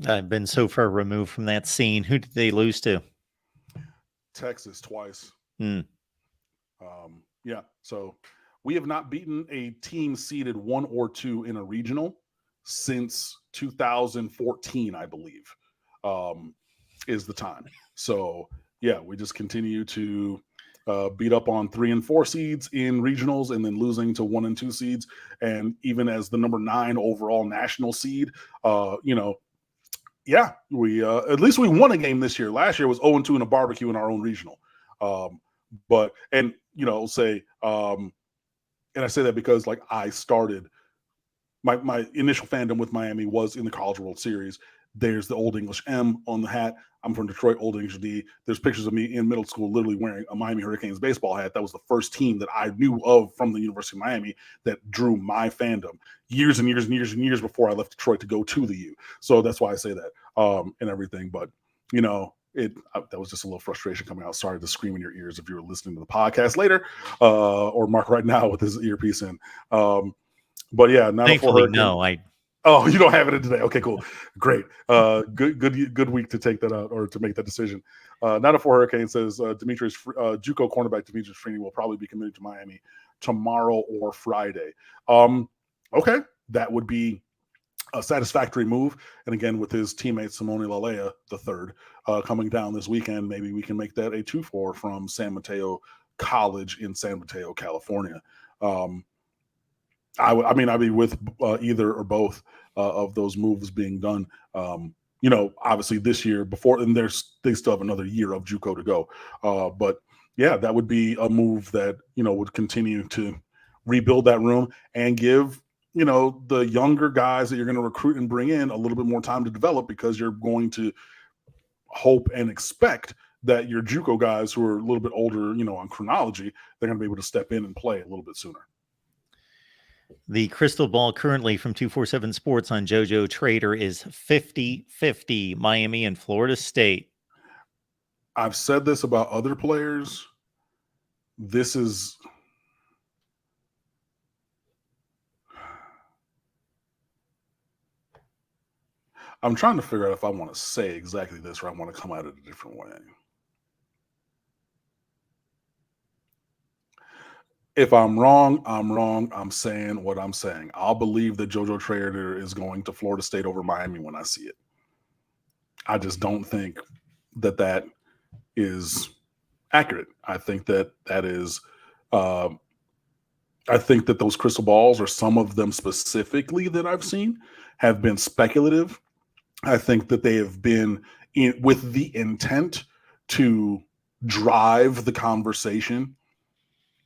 I've been so far removed from that scene. Who did they lose to? Texas twice. Yeah, so we have not beaten a team seeded 1 or 2 in a regional since 2014, I believe, is the time. So, yeah, we just continue to beat up on 3 and 4 seeds in regionals and then losing to 1 and 2 seeds. And even as the number 9 overall national seed, yeah, we at least we won a game this year. Last year was 0-2 in a barbecue in our own regional. And I say that because like I started my initial fandom with Miami was in the College World Series. There's the Old English M on the hat. I'm from Detroit, Old English D. There's pictures of me in middle school literally wearing a Miami Hurricanes baseball hat. That was the first team that I knew of from the University of Miami that drew my fandom years and years and years and years before I left Detroit to go to the U. So that's why I say that and everything. But, that was just a little frustration coming out. Sorry to scream in your ears if you were listening to the podcast later or Mark right now with his earpiece in. But yeah, 904 Thankfully, Hurricane. no. Oh, you don't have it in today. Okay, cool. Great. Good week to take that out or to make that decision. 904 Hurricane says JUCO cornerback Demetrius Freeney will probably be committed to Miami tomorrow or Friday. Okay, that would be a satisfactory move. And again, with his teammate Simone Lalea the third coming down this weekend, maybe we can make that a 2-4 from San Mateo College in San Mateo, California. I'd be with either or both of those moves being done. Obviously this year before, and they still have another year of JUCO to go. But yeah, that would be a move that, would continue to rebuild that room and give, the younger guys that you're going to recruit and bring in a little bit more time to develop, because you're going to hope and expect that your JUCO guys who are a little bit older, on chronology, they're going to be able to step in and play a little bit sooner. The crystal ball currently from 247 Sports on JoJo Trader is 50-50 Miami and Florida State. I've said this about other players. I'm trying to figure out if I want to say exactly this or I want to come at it a different way. If I'm wrong, I'm wrong. I'm saying what I'm saying. I'll believe that JoJo Trader is going to Florida State over Miami when I see it. I just don't think that is accurate. I think that is I think that those crystal balls, or some of them specifically that I've seen, have been speculative. I think that they have been with the intent to drive the conversation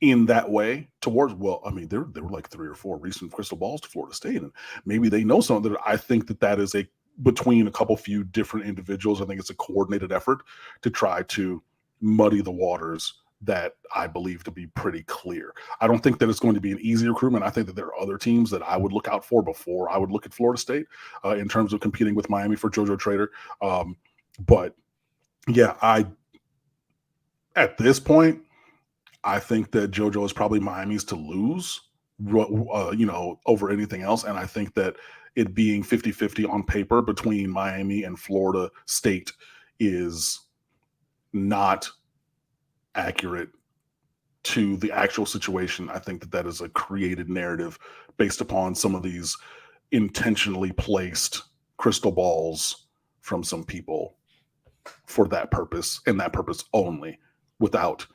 in that way towards, there were like 3 or 4 recent crystal balls to Florida State, and maybe they know something. I think that is between a couple few different individuals. I think it's a coordinated effort to try to muddy the waters that I believe to be pretty clear. I don't think that it's going to be an easy recruitment. I think that there are other teams that I would look out for before I would look at Florida State in terms of competing with Miami for JoJo Trader. But yeah, at this point, I think that JoJo is probably Miami's to lose, over anything else. And I think that it being 50-50 on paper between Miami and Florida State is not accurate to the actual situation. I think that is a created narrative based upon some of these intentionally placed crystal balls from some people for that purpose and that purpose only, without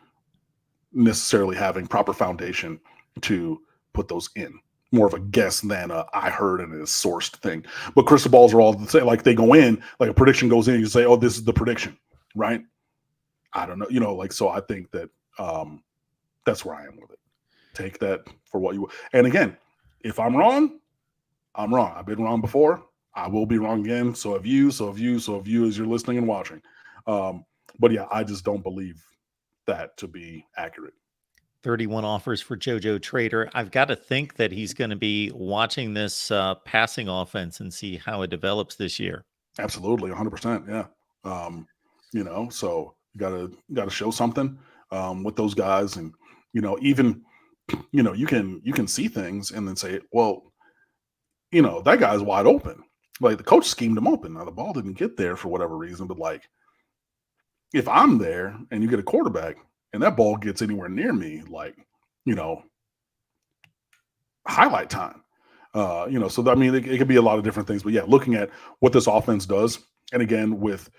necessarily having proper foundation to put those in. More of a guess than I heard and is sourced thing. But crystal balls are all the same. Like, they go in, like a prediction goes in, you say, oh, this is the prediction, right? I don't know, so I think that that's where I am with it. Take that for what you will. And again, if I'm wrong, I'm wrong. I've been wrong before. I will be wrong again. So have you as you're listening and watching. But yeah, I just don't believe that to be accurate. 31 offers for JoJo Trader. I've got to think that he's going to be watching this passing offense and see how it develops this year. Absolutely, 100%. Yeah. So you gotta show something with those guys, and even you can see things and then say, well, that guy's wide open. Like, the coach schemed him open. Now the ball didn't get there for whatever reason, but like, if I'm there and you get a quarterback and that ball gets anywhere near me, like, highlight time. So it could be a lot of different things. But yeah, looking at what this offense does, and again, with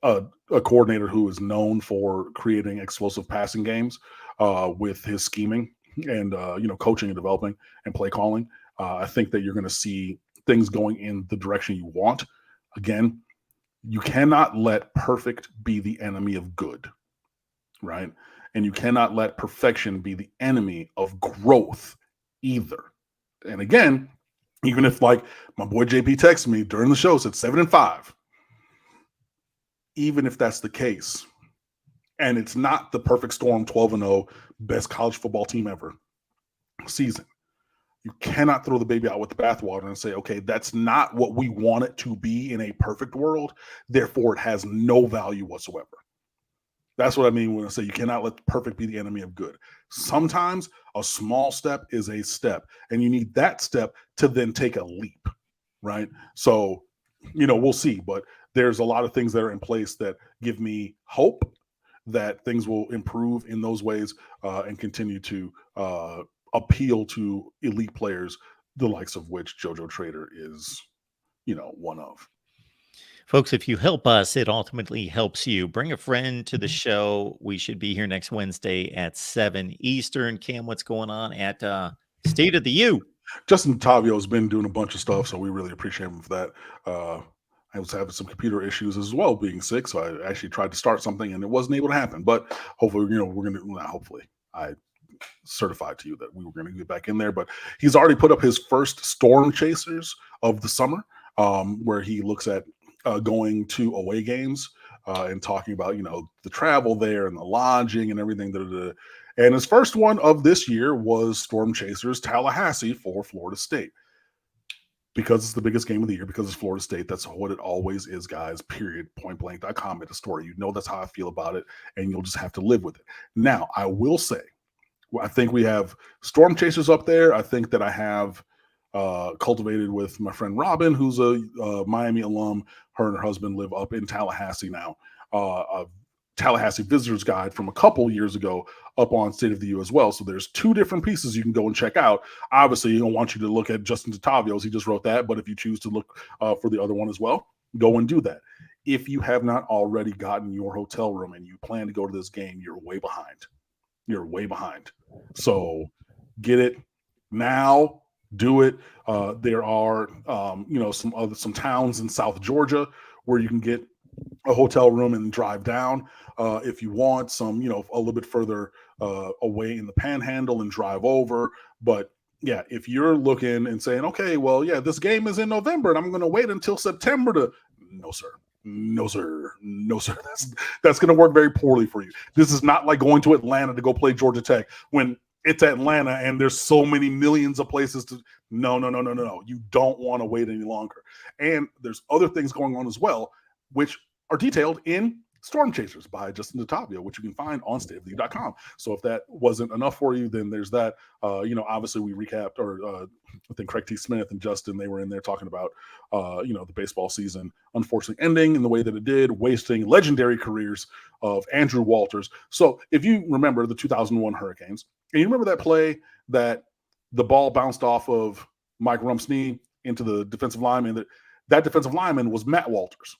a coordinator who is known for creating explosive passing games with his scheming and coaching and developing and play calling, I think that you're going to see things going in the direction you want. Again, you cannot let perfect be the enemy of good, right? And you cannot let perfection be the enemy of growth either. And again, even if, like, my boy JP texted me during the show, said 7-5, even if that's the case, and it's not the perfect storm 12-0 best college football team ever season, you cannot throw the baby out with the bathwater and say, okay, that's not what we want it to be in a perfect world, therefore it has no value whatsoever. That's what I mean when I say you cannot let perfect be the enemy of good. Sometimes a small step is a step, and you need that step to then take a leap, right? So, we'll see, but there's a lot of things that are in place that give me hope that things will improve in those ways and continue to appeal to elite players, the likes of which JoJo Trader is, one of. Folks, if you help us, it ultimately helps you. Bring a friend to the show. We should be here next Wednesday at 7 Eastern. Cam, what's going on at State of the U? Justin Tavio has been doing a bunch of stuff, so we really appreciate him for that. I was having some computer issues as well, being sick, so I actually tried to start something and it wasn't able to happen. But hopefully, we're gonna. Not hopefully, I certified to you that we were going to get back in there. But he's already put up his first Storm Chasers of the summer, where he looks at going to away games and talking about the travel there and the lodging and everything. And his first one of this year was Storm Chasers Tallahassee for Florida State. Because it's the biggest game of the year, because it's Florida State. That's what it always is, guys, period. Pointblank.com at the story. That's how I feel about it, and you'll just have to live with it. Now, I will say, I think we have Storm Chasers up there. I think that I have cultivated with my friend Robin, who's a Miami alum. Her and her husband live up in Tallahassee now. A Tallahassee Visitor's Guide from a couple years ago up on State of the U as well. So there's two different pieces you can go and check out. Obviously, you don't want you to look at Justin Tatavio's. He just wrote that. But if you choose to look for the other one as well, go and do that. If you have not already gotten your hotel room and you plan to go to this game, you're way behind. You're way behind. So get it now. Do it. There are, some towns in South Georgia where you can get a hotel room and drive down if you want some, a little bit further away in the Panhandle and drive over. But yeah, if you're looking and saying, okay, well, yeah, this game is in November and I'm going to wait until September to, no, sir. No, sir. No, sir. That's going to work very poorly for you. This is not like going to Atlanta to go play Georgia Tech when it's Atlanta and there's so many millions of places to. No. You don't want to wait any longer. And there's other things going on as well, which are detailed in Storm Chasers by Justin Tatavio, which you can find on stateoftheu.com. So if that wasn't enough for you, then there's that. Obviously we recapped, or I think Craig T. Smith and Justin, they were in there talking about, the baseball season unfortunately ending in the way that it did, wasting legendary careers of Andrew Walters. So if you remember the 2001 Hurricanes, and you remember that play that the ball bounced off of Mike Rump's knee into the defensive lineman, that defensive lineman was Matt Walters.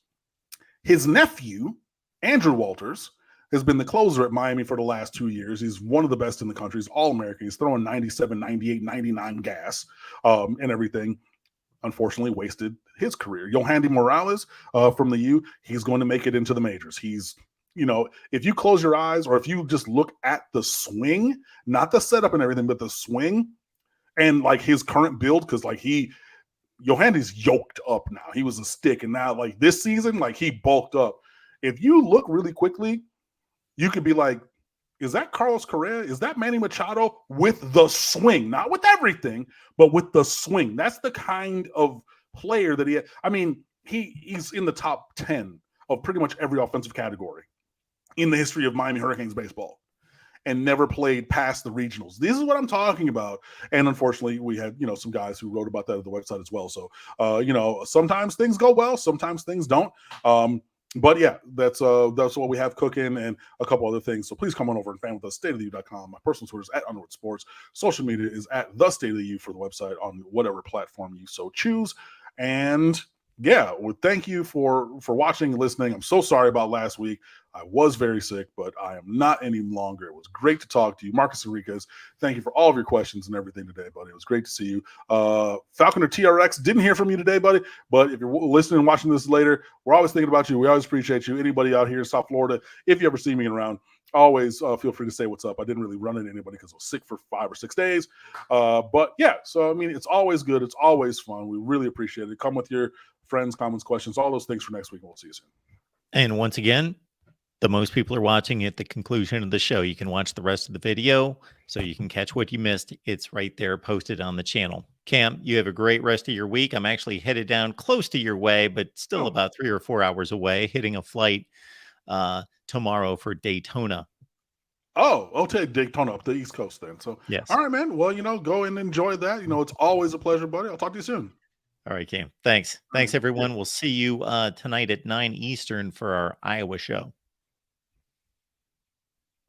His nephew, Andrew Walters, has been the closer at Miami for the last 2 years. He's one of the best in the country. He's All-American. He's throwing 97, 98, 99 gas and everything. Unfortunately, wasted his career. Yohandy Morales from the U, he's going to make it into the majors. He's, if you close your eyes or if you just look at the swing, not the setup and everything, but the swing and like his current build, because like Yohandy's yoked up now. He was a stick, and now like this season, like he bulked up. If you look really quickly, you could be like, is that Carlos Correa? Is that Manny Machado with the swing? Not with everything, but with the swing. That's the kind of player that he had. I mean, he's in the top 10 of pretty much every offensive category in the history of Miami Hurricanes baseball, and never played past the regionals. This is what I'm talking about. And unfortunately, we had, some guys who wrote about that at the website as well. So, sometimes things go well, sometimes things don't. But yeah, that's what we have cooking and a couple other things. So please come on over and fan with us, stateoftheu.com. My personal Twitter is at Underwood Sports. Social media is at the State of the U for the website on whatever platform you so choose. And yeah, well, thank you for watching and listening. I'm so sorry about last week. I was very sick, but I am not any longer. It was great to talk to you. Marcus Enriquez, thank you for all of your questions and everything today, buddy. It was great to see you. Falconer TRX, didn't hear from you today, buddy, but if you're listening and watching this later, we're always thinking about you. We always appreciate you. Anybody out here in South Florida, if you ever see me around, always feel free to say what's up. I didn't really run into anybody because I was sick for 5 or 6 days. But yeah, so I mean, it's always good. It's always fun. We really appreciate it. Come with your friends, comments, questions, all those things for next week, and we'll see you soon. And once again, the most people are watching at the conclusion of the show. You can watch the rest of the video so you can catch what you missed. It's right there posted on the channel. Cam, you have a great rest of your week. I'm actually headed down close to your way, but still about 3 or 4 hours away, hitting a flight tomorrow for Daytona. Oh, I'll take Daytona up the East Coast then. So, Yes. all right, man. Well, go and enjoy that. It's always a pleasure, buddy. I'll talk to you soon. All right, Cam. Thanks. All right. Thanks, everyone. We'll see you tonight at 9 Eastern for our Iowa show.